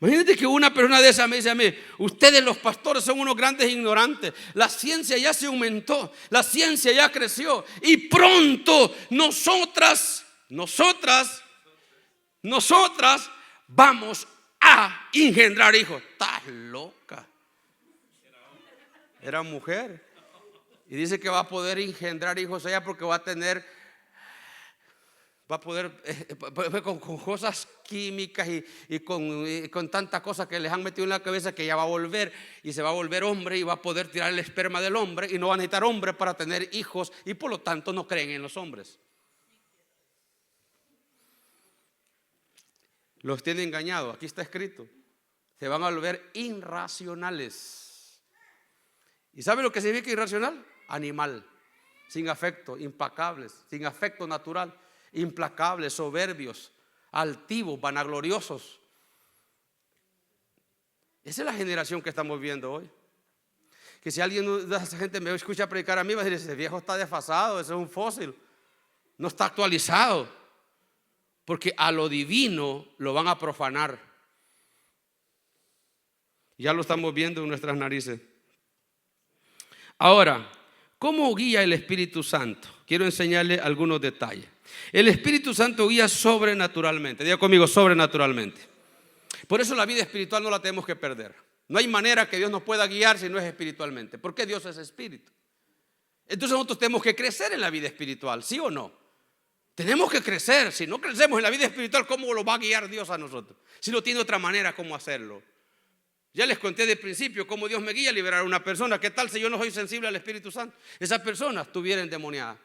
Imagínate que una persona de esa me dice a mí: ustedes los pastores son unos grandes ignorantes. La ciencia ya se aumentó, la ciencia ya creció, y pronto nosotras vamos a engendrar hijos. Estás loca. Era mujer. Y dice que va a poder engendrar hijos ella porque va a poder con cosas químicas y con tantas cosas que les han metido en la cabeza, que ella va a volver y se va a volver hombre y va a poder tirar el esperma del hombre y no va a necesitar hombre para tener hijos, y por lo tanto no creen en los hombres. Los tiene engañados. Aquí está escrito: se van a volver irracionales. ¿Y sabe lo que significa irracional? Animal, sin afecto, implacables, sin afecto natural. Implacables, soberbios, altivos, vanagloriosos. Esa es la generación que estamos viendo hoy. Que si alguien de esa gente me escucha predicar a mí, va a decir: ese viejo está desfasado, ese es un fósil, no está actualizado. Porque a lo divino lo van a profanar. Ya lo estamos viendo en nuestras narices. Ahora, ¿cómo guía el Espíritu Santo? Quiero enseñarle algunos detalles. El Espíritu Santo guía sobrenaturalmente. Diga conmigo: sobrenaturalmente. Por eso la vida espiritual no la tenemos que perder. No hay manera que Dios nos pueda guiar si no es espiritualmente, porque Dios es espíritu. Entonces nosotros tenemos que crecer en la vida espiritual, ¿sí o no? Tenemos que crecer. Si no crecemos en la vida espiritual, ¿cómo lo va a guiar Dios a nosotros? Si no tiene otra manera cómo hacerlo. Ya les conté de principio cómo Dios me guía a liberar a una persona. ¿Qué tal si yo no soy sensible al Espíritu Santo? Esa persona estuviera endemoniada.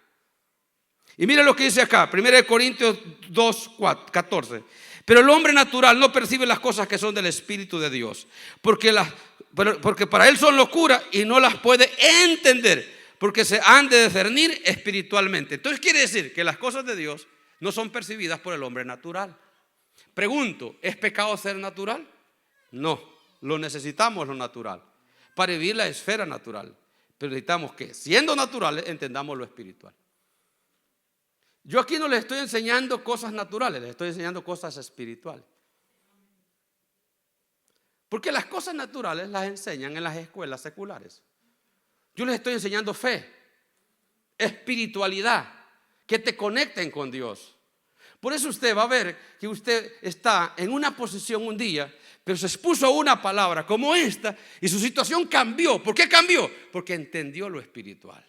Y mira lo que dice acá, 1 Corintios 2:14. Pero el hombre natural no percibe las cosas que son del Espíritu de Dios, porque para él son locura y no las puede entender, porque se han de discernir espiritualmente. Entonces quiere decir que las cosas de Dios no son percibidas por el hombre natural. Pregunto, ¿es pecado ser natural? No, lo necesitamos lo natural para vivir la esfera natural. Pero necesitamos que, siendo naturales, entendamos lo espiritual. Yo aquí no les estoy enseñando cosas naturales, les estoy enseñando cosas espirituales. Porque las cosas naturales las enseñan en las escuelas seculares. Yo les estoy enseñando fe, espiritualidad, que te conecten con Dios. Por eso usted va a ver que usted está en una posición un día, pero se expuso a una palabra como esta y su situación cambió. ¿Por qué cambió? Porque entendió lo espiritual.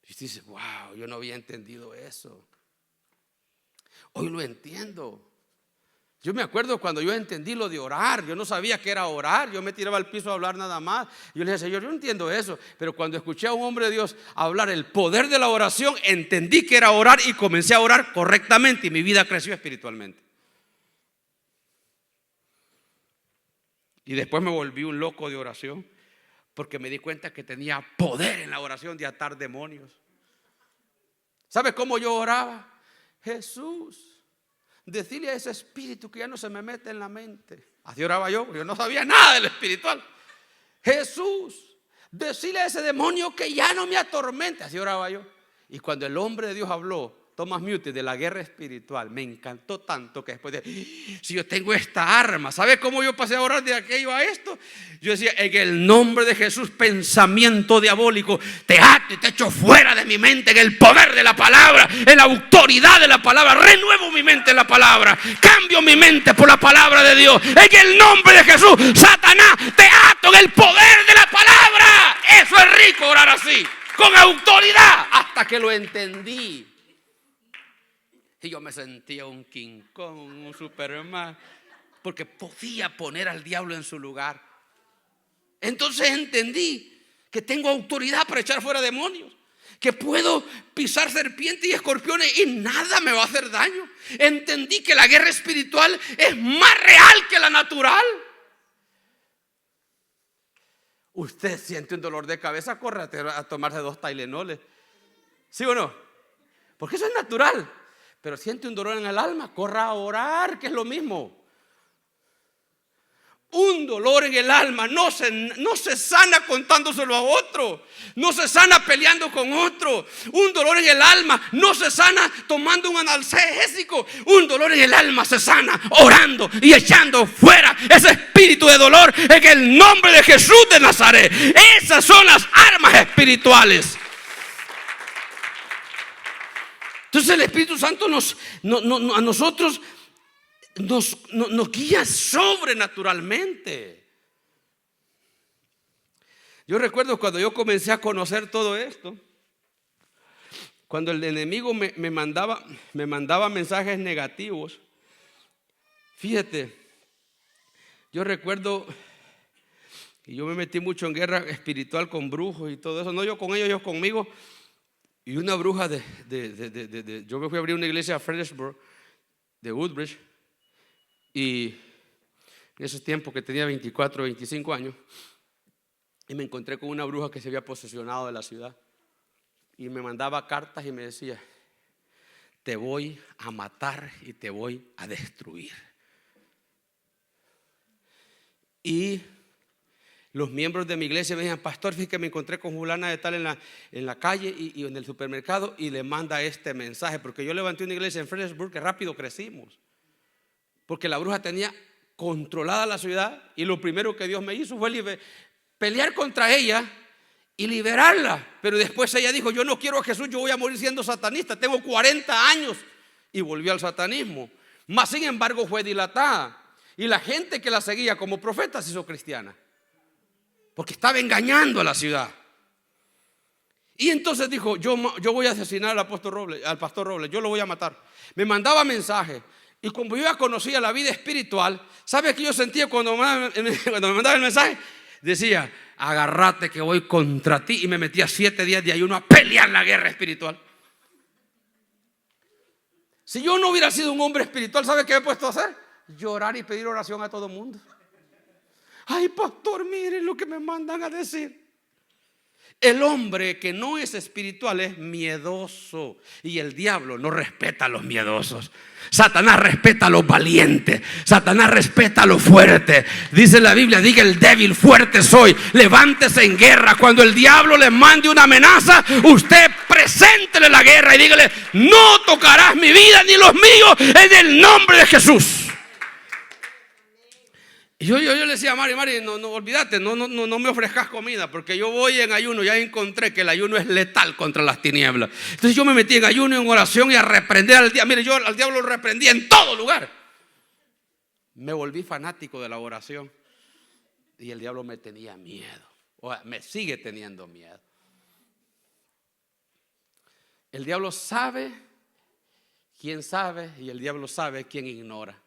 Y usted dice: wow, yo no había entendido eso. Hoy lo entiendo. Yo me acuerdo cuando yo entendí lo de orar. Yo no sabía qué era orar. Yo me tiraba al piso a hablar nada más. Yo le dije: Señor, yo no entiendo eso. Pero cuando escuché a un hombre de Dios hablar el poder de la oración, entendí que era orar y comencé a orar correctamente, y mi vida creció espiritualmente. Y después me volví un loco de oración, porque me di cuenta que tenía poder en la oración de atar demonios. ¿Sabe cómo yo oraba? Jesús, decirle a ese espíritu que ya no se me mete en la mente. Así oraba yo, porque yo no sabía nada del espiritual. Jesús, decirle a ese demonio que ya no me atormente. Así oraba yo. Y cuando el hombre de Dios habló, Thomas Mute, de la guerra espiritual. Me encantó tanto que después de, si yo tengo esta arma, ¿sabe cómo yo pasé a orar de aquello a esto? Yo decía, en el nombre de Jesús, pensamiento diabólico, te ato y te echo fuera de mi mente en el poder de la palabra, en la autoridad de la palabra. Renuevo mi mente en la palabra, cambio mi mente por la palabra de Dios. En el nombre de Jesús, Satanás, te ato en el poder de la palabra. Eso es rico, orar así, con autoridad, hasta que lo entendí. Y yo me sentía un King Kong, un Superman, porque podía poner al diablo en su lugar. Entonces entendí que tengo autoridad para echar fuera demonios, que puedo pisar serpientes y escorpiones y nada me va a hacer daño. Entendí que la guerra espiritual es más real que la natural. Usted siente un dolor de cabeza, corre a tomarse 2 Tylenoles, ¿sí o no? Porque eso es natural. Pero siente un dolor en el alma, corra a orar, que es lo mismo. Un dolor en el alma no se sana contándoselo a otro, no se sana peleando con otro. Un dolor en el alma no se sana tomando un analgésico. Un dolor en el alma se sana orando y echando fuera ese espíritu de dolor en el nombre de Jesús de Nazaret. Esas son las armas espirituales. Entonces el Espíritu Santo a nosotros nos guía sobrenaturalmente. Yo recuerdo cuando yo comencé a conocer todo esto, cuando el enemigo me mandaba mensajes negativos. Fíjate, yo recuerdo que yo me metí mucho en guerra espiritual con brujos y todo eso. No yo con ellos conmigo. Y una bruja yo me fui a abrir una iglesia a Fredericksburg, de Woodbridge, y en esos tiempos que tenía 24, 25 años, y me encontré con una bruja que se había posesionado de la ciudad, y me mandaba cartas y me decía, te voy a matar y te voy a destruir. Y los miembros de mi iglesia me decían, pastor, fíjate que me encontré con fulana de tal en la calle y en el supermercado, y le manda este mensaje, porque yo levanté una iglesia en Fredericksburg que rápido crecimos, porque la bruja tenía controlada la ciudad, y lo primero que Dios me hizo fue pelear contra ella y liberarla. Pero después ella dijo, yo no quiero a Jesús, yo voy a morir siendo satanista, tengo 40 años, y volvió al satanismo. Mas sin embargo fue dilatada, y la gente que la seguía como profeta se hizo cristiana, porque estaba engañando a la ciudad. Y entonces dijo, yo voy a asesinar al pastor Robles, yo lo voy a matar. Me mandaba mensajes, y como yo ya conocía la vida espiritual, ¿sabe qué yo sentía cuando me mandaba el mensaje? Decía, agárrate que voy contra ti, y me metía 7 días de ayuno a pelear la guerra espiritual. Si yo no hubiera sido un hombre espiritual, ¿sabe qué me he puesto a hacer? Llorar y pedir oración a todo el mundo. Ay, pastor, miren lo que me mandan a decir. El hombre que no es espiritual es miedoso, y el diablo no respeta a los miedosos. Satanás respeta a los valientes, Satanás respeta a los fuertes. Dice la Biblia, diga el débil, fuerte soy, levántese en guerra. Cuando el diablo le mande una amenaza, usted preséntele la guerra y dígale, no tocarás mi vida ni los míos en el nombre de Jesús. Yo le decía a Mari, no olvídate, no me ofrezcas comida, porque yo voy en ayuno. Ya encontré que el ayuno es letal contra las tinieblas. Entonces yo me metí en ayuno, en oración, y a reprender al diablo. Mire, yo al diablo lo reprendí en todo lugar. Me volví fanático de la oración, y el diablo me tenía miedo, o me sigue teniendo miedo. El diablo sabe quién sabe, y el diablo sabe quién ignora.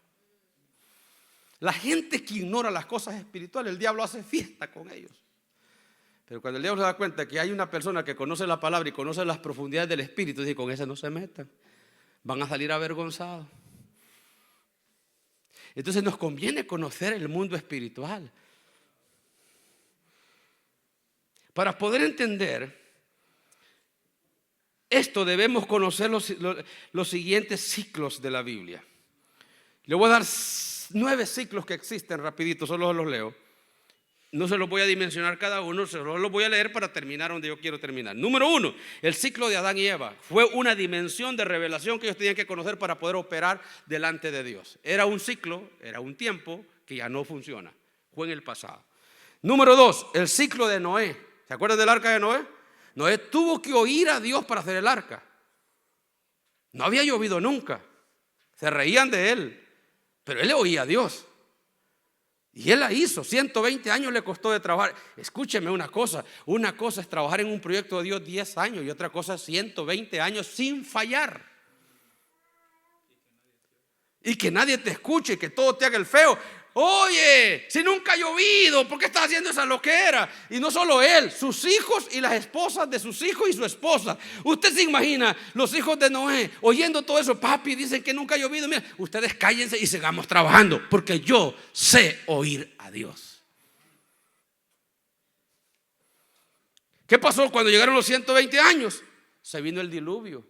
La gente que ignora las cosas espirituales, el diablo hace fiesta con ellos. Pero cuando el diablo se da cuenta que hay una persona que conoce la palabra y conoce las profundidades del espíritu, dice, con ese no se metan, van a salir avergonzados. Entonces nos conviene conocer el mundo espiritual. Para poder entender esto, debemos conocer los siguientes ciclos de la Biblia. Le voy a dar 9 ciclos que existen, rapidito, solo los leo. No se los voy a dimensionar cada uno, solo los voy a leer para terminar donde yo quiero terminar. Número 1, el ciclo de Adán y Eva fue una dimensión de revelación que ellos tenían que conocer para poder operar delante de Dios. Era un ciclo, era un tiempo que ya no funciona, fue en el pasado. Número 2, el ciclo de Noé. ¿Se acuerdan del arca de Noé? Noé tuvo que oír a Dios para hacer el arca. No había llovido nunca, se reían de él, pero él le oía a Dios. Y él la hizo, 120 años le costó de trabajar. Escúcheme una cosa es trabajar en un proyecto de Dios 10 años y otra cosa es 120 años sin fallar. Y que nadie te escuche, que todo te haga el feo. Oye, si nunca ha llovido, ¿por qué estás haciendo esa loquera? Y no solo él, sus hijos y las esposas de sus hijos y su esposa. Usted se imagina los hijos de Noé oyendo todo eso. Papi, dicen que nunca ha llovido. Mira, ustedes cállense y sigamos trabajando, porque yo sé oír a Dios. ¿Qué pasó cuando llegaron los 120 años? Se vino el diluvio.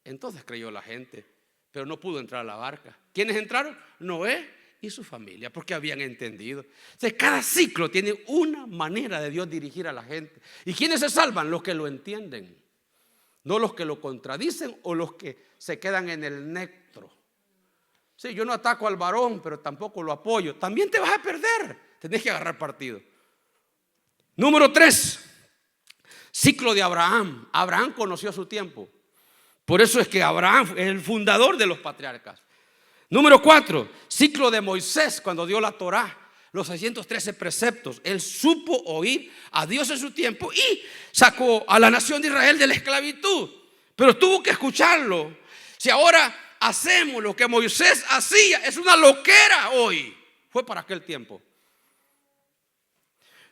Entonces creyó la gente, pero no pudo entrar a la barca. ¿Quiénes entraron? Noé y su familia, porque habían entendido. Entonces, cada ciclo tiene una manera de Dios dirigir a la gente. ¿Y quiénes se salvan? Los que lo entienden, no los que lo contradicen o los que se quedan en el neutro. Sí, yo no ataco al varón, pero tampoco lo apoyo. También te vas a perder, tenés que agarrar partido. Número 3, ciclo de Abraham. Abraham conoció su tiempo. Por eso es que Abraham es el fundador de los patriarcas. Número 4, ciclo de Moisés, cuando dio la Torá, los 613 preceptos. Él supo oír a Dios en su tiempo y sacó a la nación de Israel de la esclavitud. Pero tuvo que escucharlo. Si ahora hacemos lo que Moisés hacía, es una loquera hoy. Fue para aquel tiempo.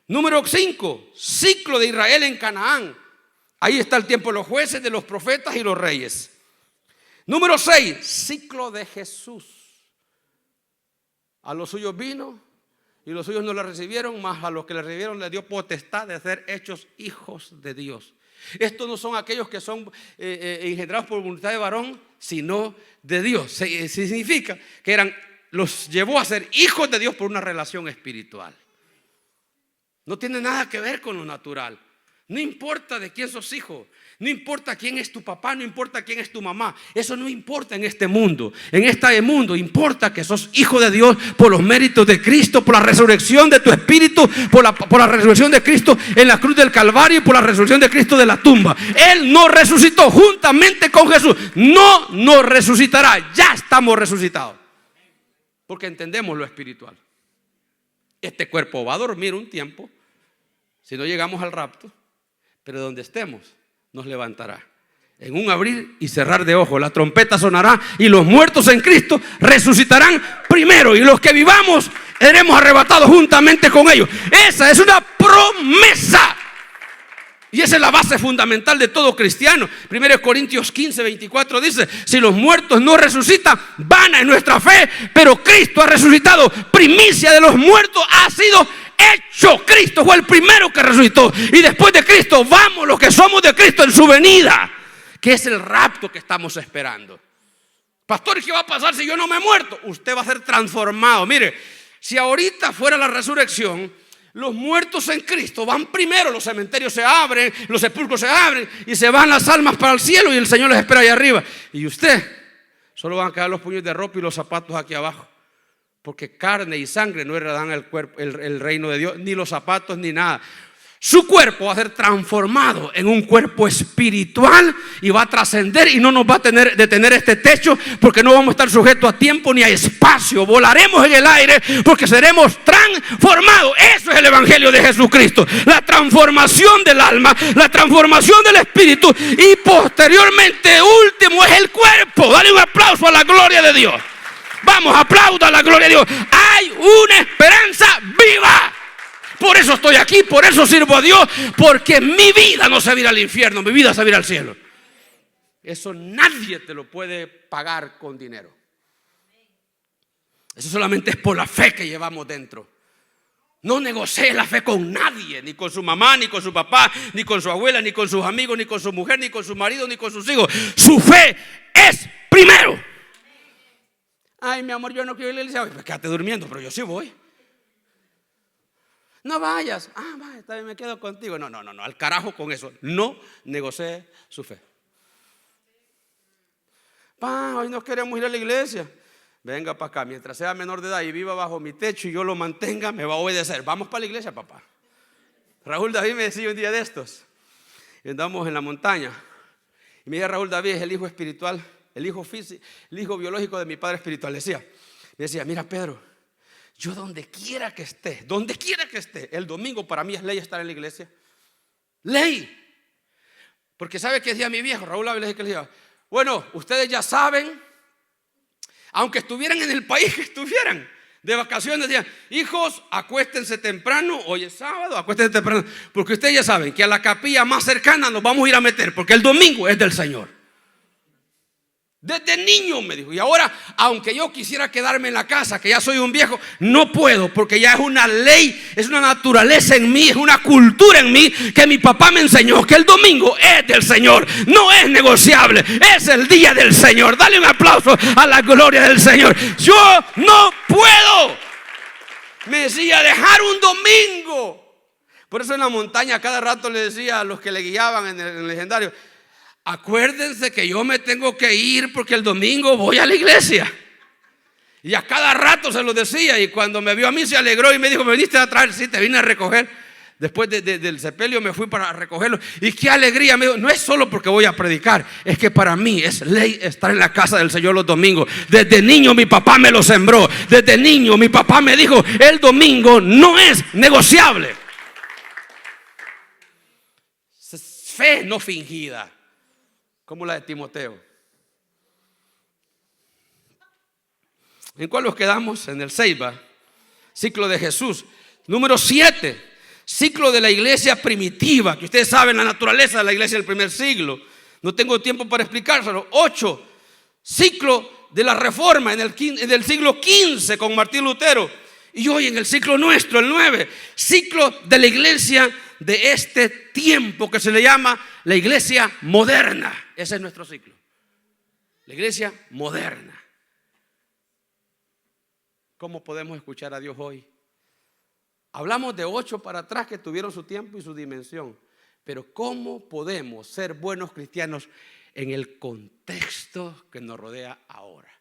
Número 5, ciclo de Israel en Canaán. Ahí está el tiempo de los jueces, de los profetas y los reyes. Número 6, ciclo de Jesús. A los suyos vino y los suyos no le recibieron, mas a los que le recibieron le dio potestad de ser hechos hijos de Dios. Estos no son aquellos que son engendrados por voluntad de varón, sino de Dios. Significa que los llevó a ser hijos de Dios por una relación espiritual. No tiene nada que ver con lo natural. No importa de quién sos hijo, no importa quién es tu papá, no importa quién es tu mamá. Eso no importa en este mundo. En este mundo importa que sos hijo de Dios por los méritos de Cristo, por la resurrección de tu espíritu, por la resurrección de Cristo en la cruz del Calvario y por la resurrección de Cristo de la tumba. Él no resucitó juntamente con Jesús. No nos resucitará. Ya estamos resucitados. Porque entendemos lo espiritual. Este cuerpo va a dormir un tiempo si no llegamos al rapto. Pero donde estemos, nos levantará. En un abrir y cerrar de ojos, la trompeta sonará y los muertos en Cristo resucitarán primero. Y los que vivamos, seremos arrebatados juntamente con ellos. Esa es una promesa. Y esa es la base fundamental de todo cristiano. 1 Corintios 15, 24 dice: si los muertos no resucitan, vana es nuestra fe, pero Cristo ha resucitado. Primicia de los muertos ha sido hecho. Cristo fue el primero que resucitó. Y después de Cristo vamos los que somos de Cristo en su venida, que es el rapto que estamos esperando. Pastor, ¿qué va a pasar si yo no me he muerto? Usted va a ser transformado. Mire, si ahorita fuera la resurrección, los muertos en Cristo van primero, los cementerios se abren, los sepulcros se abren y se van las almas para el cielo y el Señor les espera allá arriba. Y usted, solo van a quedar los puños de ropa y los zapatos aquí abajo. Porque carne y sangre no heredan el reino de Dios, ni los zapatos ni nada. Su cuerpo va a ser transformado en un cuerpo espiritual y va a trascender y no nos va a detener este techo, porque no vamos a estar sujetos a tiempo ni a espacio. Volaremos en el aire porque seremos transformados. Eso es el evangelio de Jesucristo. La transformación del alma, la transformación del espíritu y posteriormente último es el cuerpo. Dale un aplauso a la gloria de Dios. Vamos, aplauda a la gloria de Dios. Hay una esperanza viva. Por eso estoy aquí, por eso sirvo a Dios, porque mi vida no se va a ir al infierno, mi vida se va a ir al cielo. Eso nadie te lo puede pagar con dinero. Eso solamente es por la fe que llevamos dentro. No negocie la fe con nadie, ni con su mamá, ni con su papá, ni con su abuela, ni con sus amigos, ni con su mujer, ni con su marido, ni con sus hijos. Su fe es primero. Ay, mi amor, yo no quiero ir a la iglesia. Pues quédate durmiendo, pero yo sí voy. No vayas. Vaya, está bien, me quedo contigo. No, al carajo con eso. No negocié su fe. Hoy no queremos ir a la iglesia. Venga para acá, mientras sea menor de edad y viva bajo mi techo y yo lo mantenga, me va a obedecer. Vamos para la iglesia, papá. Raúl David me decía un día de estos, y andamos en la montaña, y me decía: Raúl David es el hijo espiritual, el hijo físico, el hijo biológico de mi padre espiritual. Me decía: mira, Pedro, yo donde quiera que esté, el domingo para mí es ley estar en la iglesia. Ley. Porque ¿sabe qué decía mi viejo? Raúl David le decía: bueno, ustedes ya saben, aunque estuvieran en el país que estuvieran de vacaciones, decían: hijos, acuéstense temprano, hoy es sábado, acuéstense temprano, porque ustedes ya saben que a la capilla más cercana nos vamos a ir a meter, porque el domingo es del Señor. Desde niño me dijo. Y ahora, aunque yo quisiera quedarme en la casa, que ya soy un viejo, no puedo, porque ya es una ley, es una naturaleza en mí, es una cultura en mí, que mi papá me enseñó que el domingo es del Señor, no es negociable, es el día del Señor. Dale un aplauso a la gloria del Señor. Yo no puedo, me decía, dejar un domingo. Por eso en la montaña cada rato le decía a los que le guiaban en el legendario: acuérdense que yo me tengo que ir porque el domingo voy a la iglesia. Y a cada rato se lo decía. Y cuando me vio a mí se alegró y me dijo: ¿me viniste a traer? Sí, te vine a recoger. Después del sepelio me fui para recogerlo. Y qué alegría. Me dijo: no es solo porque voy a predicar, es que para mí es ley estar en la casa del Señor los domingos. Desde niño mi papá me lo sembró. Desde niño mi papá me dijo: el domingo no es negociable. Fe no fingida, como la de Timoteo. ¿En cuál nos quedamos? En el 6, ciclo de Jesús. Número 7, ciclo de la iglesia primitiva, que ustedes saben la naturaleza de la iglesia del primer siglo. No tengo tiempo para explicárselo. 8, ciclo de la reforma en el siglo XV con Martín Lutero. Y hoy en el ciclo nuestro, el 9, ciclo de la iglesia de este tiempo, que se le llama la iglesia moderna. Ese es nuestro ciclo, la iglesia moderna. ¿Cómo podemos escuchar a Dios hoy? Hablamos de 8 para atrás que tuvieron su tiempo y su dimensión, pero ¿cómo podemos ser buenos cristianos en el contexto que nos rodea ahora?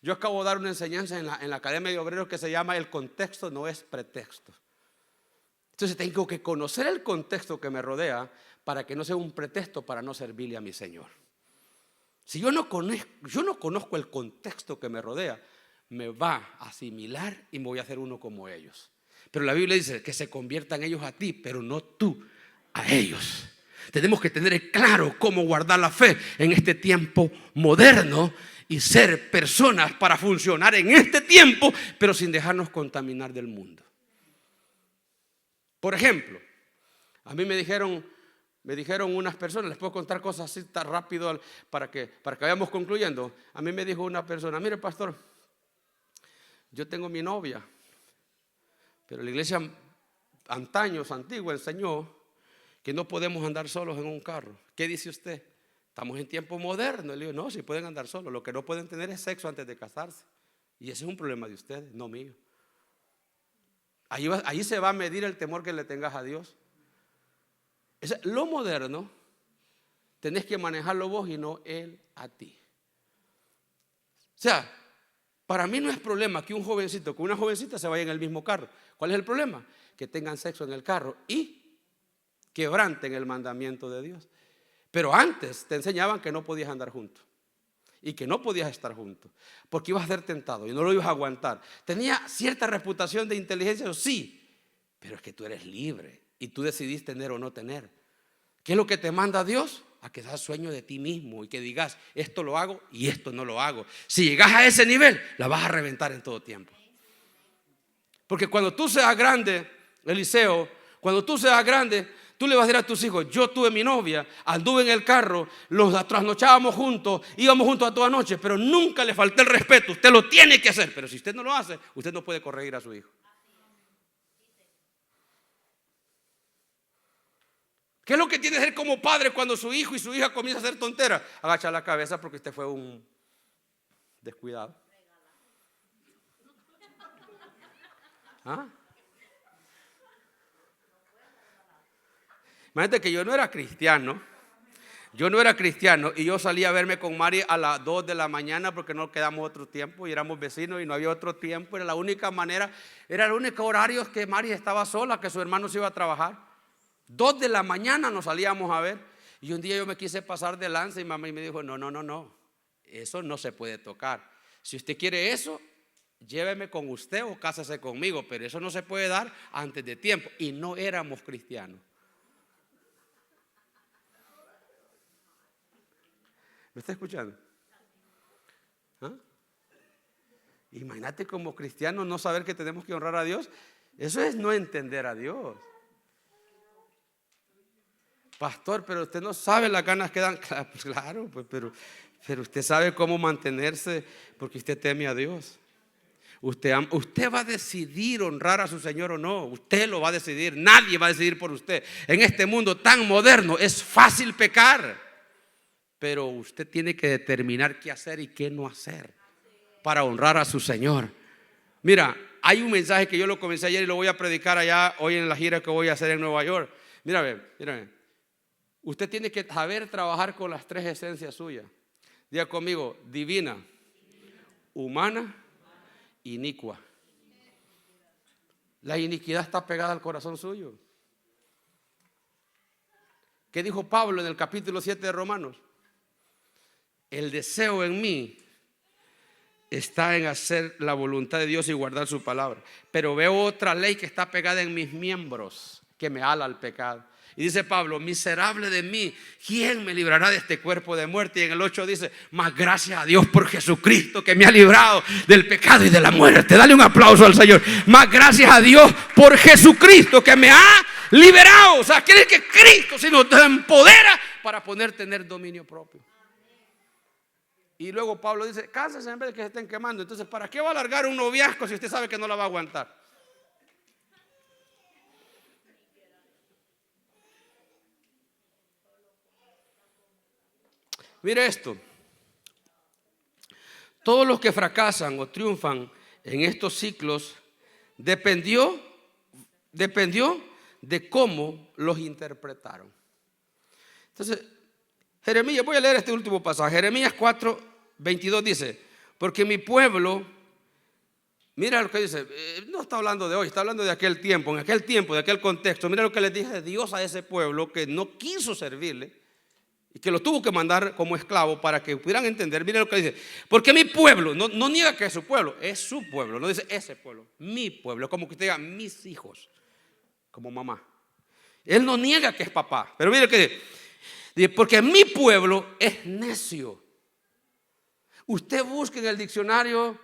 Yo acabo de dar una enseñanza en la Academia de Obreros que se llama: el contexto no es pretexto. Entonces tengo que conocer el contexto que me rodea para que no sea un pretexto para no servirle a mi Señor. Si yo no conozco el contexto que me rodea, me va a asimilar y me voy a hacer uno como ellos. Pero la Biblia dice que se conviertan ellos a ti, pero no tú a ellos. Tenemos que tener claro cómo guardar la fe en este tiempo moderno y ser personas para funcionar en este tiempo, pero sin dejarnos contaminar del mundo. Por ejemplo, a mí me dijeron unas personas, les puedo contar cosas así tan rápido para que vayamos concluyendo. A mí me dijo una persona: mire, pastor, yo tengo mi novia, pero la iglesia antaños, antigua, enseñó que no podemos andar solos en un carro. ¿Qué dice usted? Estamos en tiempo moderno. Le digo: no, si pueden andar solos, lo que no pueden tener es sexo antes de casarse. Y ese es un problema de ustedes, no mío. Ahí se va a medir el temor que le tengas a Dios. Lo moderno tenés que manejarlo vos y no Él a ti. O sea, para mí no es problema que un jovencito con una jovencita se vaya en el mismo carro. ¿Cuál es el problema? Que tengan sexo en el carro y quebranten el mandamiento de Dios. Pero antes te enseñaban que no podías andar juntos y que no podías estar juntos porque ibas a ser tentado y no lo ibas a aguantar. Tenía cierta reputación de inteligencia, sí, pero es que tú eres libre y tú decidís tener o no tener. ¿Qué es lo que te manda Dios? A que das sueño de ti mismo y que digas: esto lo hago y esto no lo hago. Si llegas a ese nivel, la vas a reventar en todo tiempo. Porque cuando tú seas grande, Eliseo, cuando tú seas grande, tú le vas a decir a tus hijos: yo tuve mi novia, anduve en el carro, los trasnochábamos juntos, íbamos juntos a toda noche, pero nunca le falté el respeto. Usted lo tiene que hacer, pero si usted no lo hace, usted no puede corregir a su hijo. ¿Qué es lo que tiene que hacer como padre cuando su hijo y su hija comienzan a hacer tonteras? Agacha la cabeza porque usted fue un descuidado. ¿Ah? Imagínate que yo no era cristiano. Yo no era cristiano y yo salía a verme con Mari a las 2 de la mañana porque no quedamos otro tiempo y éramos vecinos y no había otro tiempo. Era la única manera, era el único horario que Mari estaba sola, que su hermano se iba a trabajar. 2 de la mañana nos salíamos a ver. Y un día yo me quise pasar de lanza y mamá me dijo, no, eso no se puede tocar. Si usted quiere eso, lléveme con usted o cásese conmigo, pero eso no se puede dar antes de tiempo. Y no éramos cristianos. ¿Me está escuchando? ¿Ah? Imagínate como cristianos no saber que tenemos que honrar a Dios. Eso es no entender a Dios. Pastor, pero usted no sabe las ganas que dan. Claro, pues, pero usted sabe cómo mantenerse porque usted teme a Dios. Usted va a decidir honrar a su Señor o no. Usted lo va a decidir. Nadie va a decidir por usted. En este mundo tan moderno es fácil pecar. Pero usted tiene que determinar qué hacer y qué no hacer para honrar a su Señor. Mira, hay un mensaje que yo lo comencé ayer y lo voy a predicar allá hoy en la gira que voy a hacer en Nueva York. Mírame. Usted tiene que saber trabajar con las 3 esencias suyas. Diga conmigo, divina, humana, inicua. La iniquidad está pegada al corazón suyo. ¿Qué dijo Pablo en el capítulo 7 de Romanos? El deseo en mí está en hacer la voluntad de Dios y guardar su palabra. Pero veo otra ley que está pegada en mis miembros, que me ala al pecado. Y dice Pablo, miserable de mí, ¿quién me librará de este cuerpo de muerte? Y en el 8 dice, más gracias a Dios por Jesucristo que me ha librado del pecado y de la muerte. Dale un aplauso al Señor. Más gracias a Dios por Jesucristo que me ha liberado. O sea, quiere que Cristo se nos empodera para poder tener dominio propio. Y luego Pablo dice, cásense en vez de que se estén quemando. Entonces, ¿para qué va a alargar un noviazgo si usted sabe que no la va a aguantar? Mire esto. Todos los que fracasan o triunfan en estos ciclos dependió de cómo los interpretaron. Entonces, Jeremías, voy a leer este último pasaje. Jeremías 4:22 dice, porque mi pueblo, mira lo que dice, no está hablando de hoy, está hablando de aquel tiempo, en aquel tiempo, de aquel contexto. Mira lo que les dije Dios a ese pueblo que no quiso servirle y que lo tuvo que mandar como esclavo para que pudieran entender. Mira lo que dice, porque mi pueblo, no niega que es su pueblo, es su pueblo, no dice ese pueblo, mi pueblo, como que usted diga mis hijos, como mamá. Él no niega que es papá, pero mira lo que dice. Porque mi pueblo es necio. Usted busca en el diccionario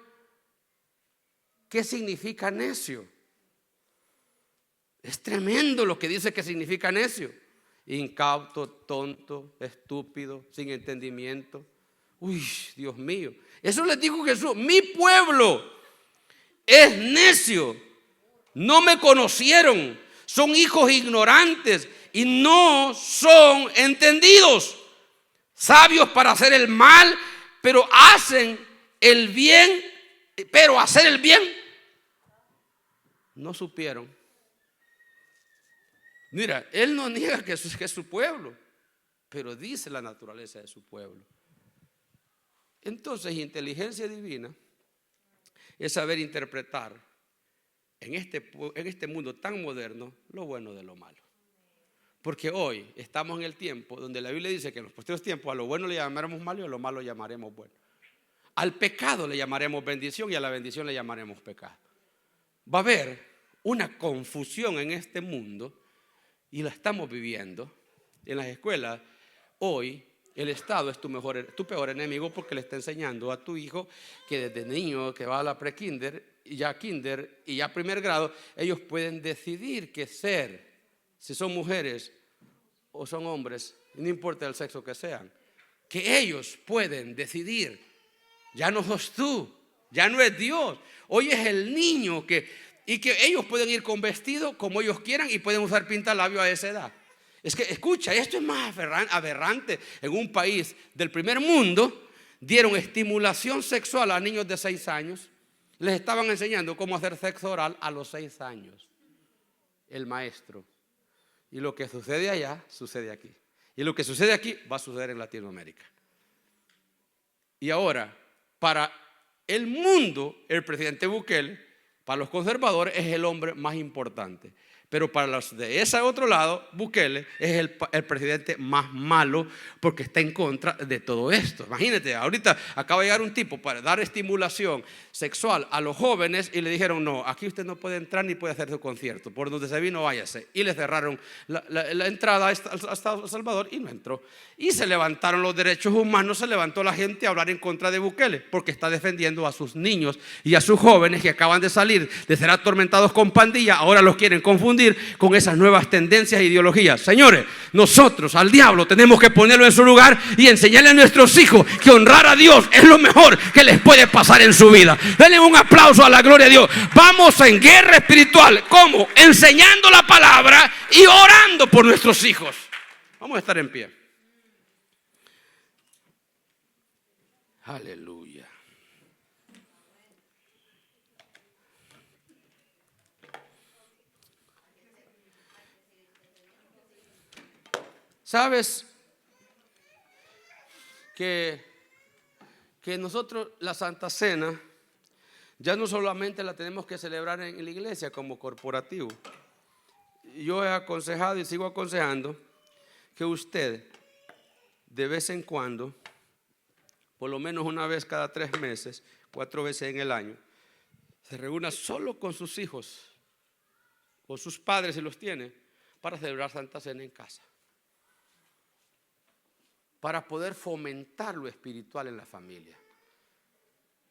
qué significa necio. Es tremendo lo que dice que significa necio. Incauto, tonto, estúpido, sin entendimiento. Uy, Dios mío. Eso les dijo Jesús. Mi pueblo es necio. No me conocieron. Son hijos ignorantes y no son entendidos. Sabios para hacer el mal, pero hacen el bien, pero hacer el bien no supieron. Mira, él no niega que es su pueblo, pero dice la naturaleza de su pueblo. Entonces, inteligencia divina es saber interpretar en este mundo tan moderno lo bueno de lo malo. Porque hoy estamos en el tiempo donde la Biblia dice que en los posteriores tiempos a lo bueno le llamaremos malo y a lo malo le llamaremos bueno. Al pecado le llamaremos bendición y a la bendición le llamaremos pecado. Va a haber una confusión en este mundo y la estamos viviendo. En las escuelas hoy el Estado es tu peor enemigo porque le está enseñando a tu hijo que desde niño que va a la pre-kinder y ya kinder y ya primer grado, ellos pueden decidir qué ser. Si son mujeres o son hombres, no importa el sexo que sean, que ellos pueden decidir. Ya no sos tú, ya no es Dios. Hoy es el niño y que ellos pueden ir con vestido como ellos quieran y pueden usar pintalabio a esa edad. Es que escucha, esto es más aberrante. En un país del primer mundo dieron estimulación sexual a niños de 6 años. Les estaban enseñando cómo hacer sexo oral a los 6 años. El maestro. Y lo que sucede allá, sucede aquí. Y lo que sucede aquí, va a suceder en Latinoamérica. Y ahora, para el mundo, el presidente Bukele, para los conservadores, es el hombre más importante. Pero para los de ese otro lado, Bukele es el presidente más malo porque está en contra de todo esto. Imagínate, ahorita acaba de llegar un tipo para dar estimulación sexual a los jóvenes y le dijeron: no, aquí usted no puede entrar ni puede hacer su concierto. Por donde se vino, váyase. Y le cerraron la entrada a El Salvador y no entró. Y se levantaron los derechos humanos, se levantó la gente a hablar en contra de Bukele porque está defendiendo a sus niños y a sus jóvenes que acaban de salir de ser atormentados con pandilla. Ahora los quieren confundir con esas nuevas tendencias e ideologías. Señores, nosotros al diablo tenemos que ponerlo en su lugar y enseñarle a nuestros hijos que honrar a Dios es lo mejor que les puede pasar en su vida. Denle un aplauso a la gloria de Dios. Vamos en guerra espiritual. ¿Cómo? Enseñando la palabra y orando por nuestros hijos. Vamos a estar en pie. Aleluya. ¿Sabes que nosotros la Santa Cena ya no solamente la tenemos que celebrar en la iglesia como corporativo? Yo he aconsejado y sigo aconsejando que usted de vez en cuando, por lo menos una vez cada 3 meses, 4 veces en el año, se reúna solo con sus hijos o sus padres si los tiene para celebrar Santa Cena en casa, para poder fomentar lo espiritual en la familia.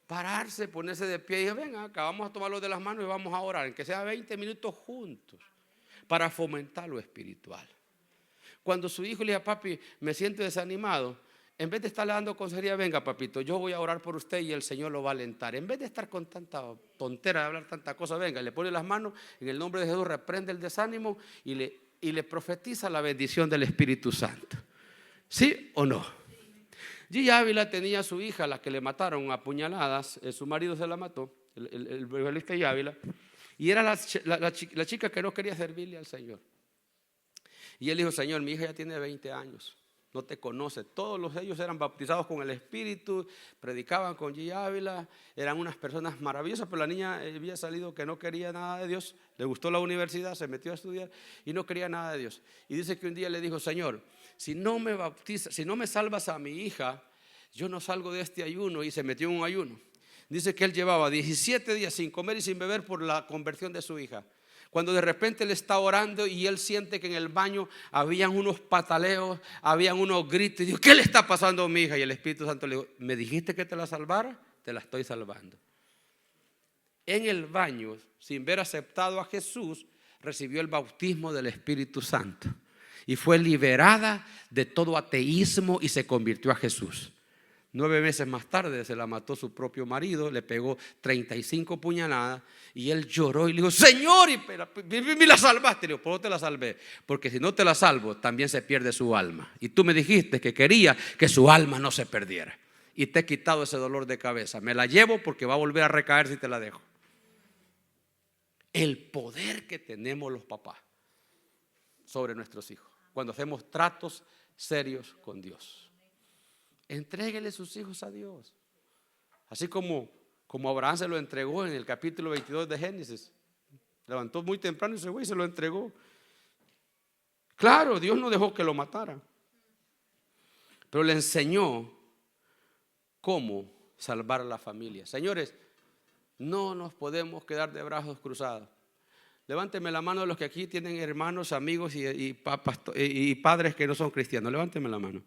Pararse, ponerse de pie y decir: venga acá, vamos a tomarlo de las manos y vamos a orar, en que sea 20 minutos juntos, para fomentar lo espiritual. Cuando su hijo le diga: papi, me siento desanimado, en vez de estarle dando consejería: venga papito, yo voy a orar por usted y el Señor lo va a alentar. En vez de estar con tanta tontera de hablar tanta cosa, venga, le pone las manos, en el nombre de Jesús reprende el desánimo y le profetiza la bendición del Espíritu Santo. ¿Sí o no? Gigi Ávila tenía a su hija, la que le mataron a puñaladas, su marido se la mató, el evangelista Gigi Ávila, y era la chica que no quería servirle al Señor. Y él dijo: Señor, mi hija ya tiene 20 años, no te conoce. Todos ellos eran bautizados con el Espíritu, predicaban con Gigi Ávila, eran unas personas maravillosas, pero la niña había salido que no quería nada de Dios, le gustó la universidad, se metió a estudiar y no quería nada de Dios. Y dice que un día le dijo: Señor, si no me salvas a mi hija, yo no salgo de este ayuno. Y se metió en un ayuno. Dice que él llevaba 17 días sin comer y sin beber por la conversión de su hija. Cuando de repente él está orando y él siente que en el baño habían unos pataleos, habían unos gritos, y dijo: ¿qué le está pasando a mi hija? Y el Espíritu Santo le dijo: ¿me dijiste que te la salvara? Te la estoy salvando. En el baño, sin ver aceptado a Jesús, recibió el bautismo del Espíritu Santo y fue liberada de todo ateísmo y se convirtió a Jesús. 9 meses más tarde se la mató su propio marido, le pegó 35 puñaladas y él lloró y le dijo: Señor, me la salvaste. Le dijo: ¿por qué te la salvé? Porque si no te la salvo, también se pierde su alma. Y tú me dijiste que quería que su alma no se perdiera. Y te he quitado ese dolor de cabeza. Me la llevo porque va a volver a recaer si te la dejo. El poder que tenemos los papás sobre nuestros hijos cuando hacemos tratos serios con Dios. Entréguele sus hijos a Dios. Así como Abraham se lo entregó en el capítulo 22 de Génesis. Levantó muy temprano ese güey y se lo entregó. Claro, Dios no dejó que lo matara, pero le enseñó cómo salvar a la familia. Señores, no nos podemos quedar de brazos cruzados. Levánteme la mano de los que aquí tienen hermanos, amigos y padres que no son cristianos. Levánteme la mano.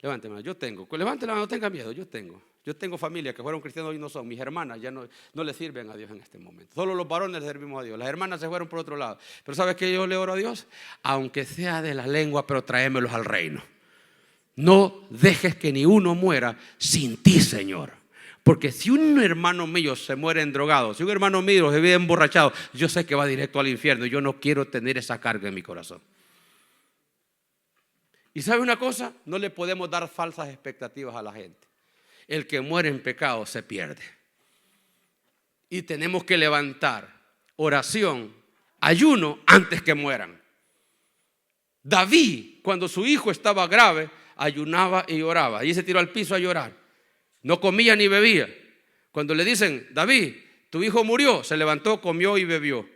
Levánteme, yo tengo. Levánteme la mano, no tenga miedo, yo tengo familia que fueron cristianos y no son. Mis hermanas ya no le sirven a Dios en este momento. Solo los varones le servimos a Dios. Las hermanas se fueron por otro lado. Pero ¿sabes qué yo le oro a Dios? Aunque sea de la lengua, pero tráemelos al reino. No dejes que ni uno muera sin ti, Señor. Porque si un hermano mío se muere endrogado, si un hermano mío se vive emborrachado, yo sé que va directo al infierno. Yo no quiero tener esa carga en mi corazón. Y ¿sabe una cosa? No le podemos dar falsas expectativas a la gente. El que muere en pecado se pierde. Y tenemos que levantar oración, ayuno antes que mueran. David, cuando su hijo estaba grave, ayunaba y oraba. Y se tiró al piso a llorar. No comía ni bebía. Cuando le dicen, David, tu hijo murió, se levantó, comió y bebió.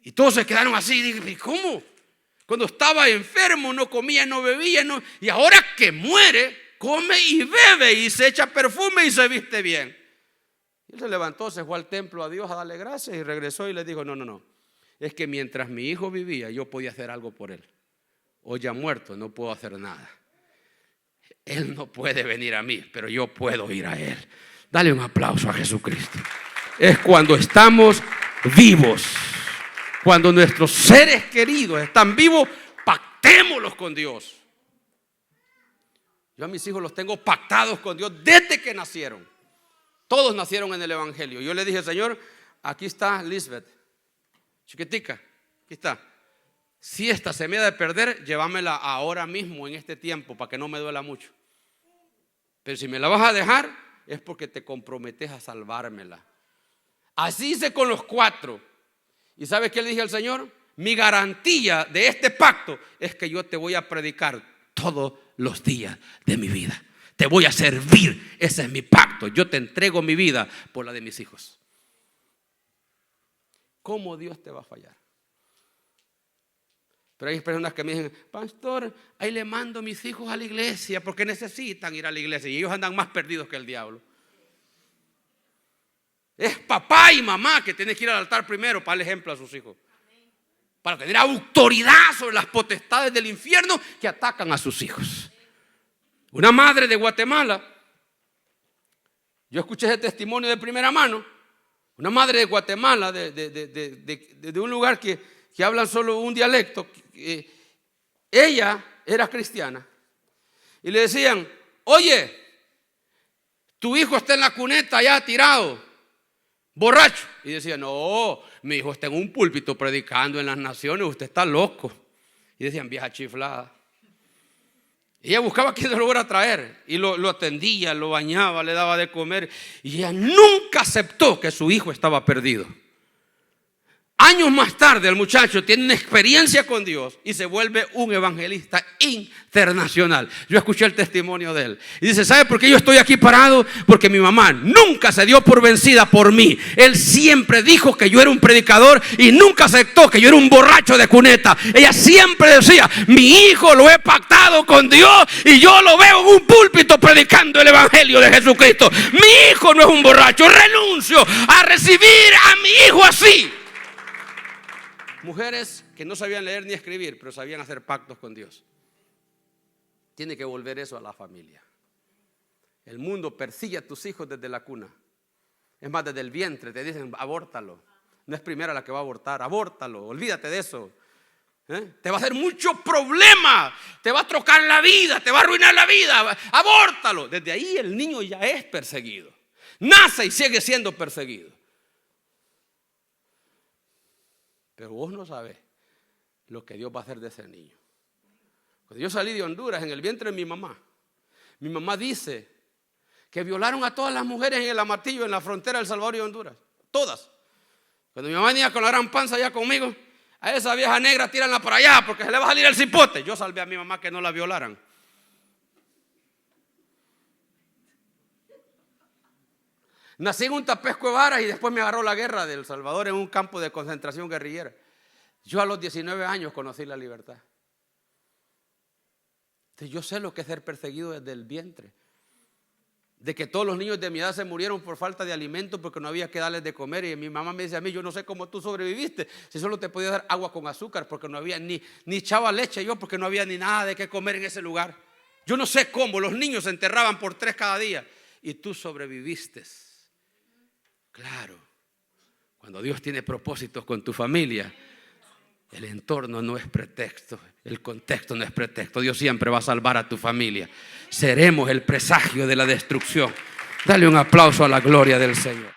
Y todos se quedaron así. Dije, ¿cómo? Cuando estaba enfermo no comía, no bebía, no. Y ahora que muere, come y bebe y se echa perfume y se viste bien. Y él se levantó, se fue al templo a Dios a darle gracias y regresó y le dijo, no. Es que mientras mi hijo vivía yo podía hacer algo por él. Hoy ya muerto no puedo hacer nada. Él no puede venir a mí, pero yo puedo ir a él. Dale un aplauso a Jesucristo. Es cuando estamos vivos, cuando nuestros seres queridos están vivos, pactémoslos con Dios. Yo a mis hijos los tengo pactados con Dios desde que nacieron. Todos nacieron en el Evangelio. Yo le dije, Señor, aquí está Lisbeth, chiquitica, aquí está. Si esta se me ha de perder, llévamela ahora mismo en este tiempo para que no me duela mucho. Pero si me la vas a dejar, es porque te comprometes a salvármela. Así hice con los 4. ¿Y sabes qué le dije al Señor? Mi garantía de este pacto es que yo te voy a predicar todos los días de mi vida. Te voy a servir. Ese es mi pacto. Yo te entrego mi vida por la de mis hijos. ¿Cómo Dios te va a fallar? Pero hay personas que me dicen, pastor, ahí le mando a mis hijos a la iglesia porque necesitan ir a la iglesia. Y ellos andan más perdidos que el diablo. Es papá y mamá que tienen que ir al altar primero para darle ejemplo a sus hijos. Para tener autoridad sobre las potestades del infierno que atacan a sus hijos. Una madre de Guatemala, yo escuché ese testimonio de primera mano. Una madre de Guatemala, de un lugar que hablan solo un dialecto. Ella era cristiana. Y le decían, oye, tu hijo está en la cuneta allá tirado, borracho. Y decía, no, mi hijo está en un púlpito predicando en las naciones, usted está loco. Y decían, vieja chiflada. Y ella buscaba quien se lo fuera a traer. Y lo atendía, lo bañaba, le daba de comer. Y ella nunca aceptó que su hijo estaba perdido. Años más tarde el muchacho tiene una experiencia con Dios y se vuelve un evangelista internacional. Yo escuché el testimonio de él y dice, ¿sabe por qué yo estoy aquí parado? Porque mi mamá nunca se dio por vencida por mí. Él siempre dijo que yo era un predicador y nunca aceptó que yo era un borracho de cuneta. Ella siempre decía, mi hijo lo he pactado con Dios y yo lo veo en un púlpito predicando el evangelio de Jesucristo. Mi hijo no es un borracho, renuncio a recibir a mi hijo así. Mujeres que no sabían leer ni escribir, pero sabían hacer pactos con Dios. Tiene que volver eso a la familia. El mundo persigue a tus hijos desde la cuna. Es más, desde el vientre te dicen, abórtalo. No es primera la que va a abortar, abórtalo, olvídate de eso. Te va a hacer mucho problema, te va a trocar la vida, te va a arruinar la vida, abórtalo. Desde ahí el niño ya es perseguido. Nace y sigue siendo perseguido. Pero vos no sabés lo que Dios va a hacer de ese niño. Cuando yo salí de Honduras en el vientre de mi mamá dice que violaron a todas las mujeres en el Amatillo, en la frontera de El Salvador y Honduras. Todas. Cuando mi mamá venía con la gran panza allá conmigo, a esa vieja negra tíranla para allá porque se le va a salir el cipote. Yo salvé a mi mamá que no la violaran. Nací en un Tapesco de Varas y después me agarró la guerra de El Salvador en un campo de concentración guerrillera. Yo a los 19 años conocí la libertad. Entonces yo sé lo que es ser perseguido desde el vientre. De que todos los niños de mi edad se murieron por falta de alimento porque no había que darles de comer. Y mi mamá me dice a mí, yo no sé cómo tú sobreviviste. Si solo te podía dar agua con azúcar porque no había ni echaba leche yo porque no había ni nada de qué comer en ese lugar. Yo no sé cómo, los niños se enterraban por 3 cada día. Y tú sobreviviste. Claro, cuando Dios tiene propósitos con tu familia, el entorno no es pretexto, el contexto no es pretexto. Dios siempre va a salvar a tu familia. Seremos el presagio de la destrucción. Dale un aplauso a la gloria del Señor.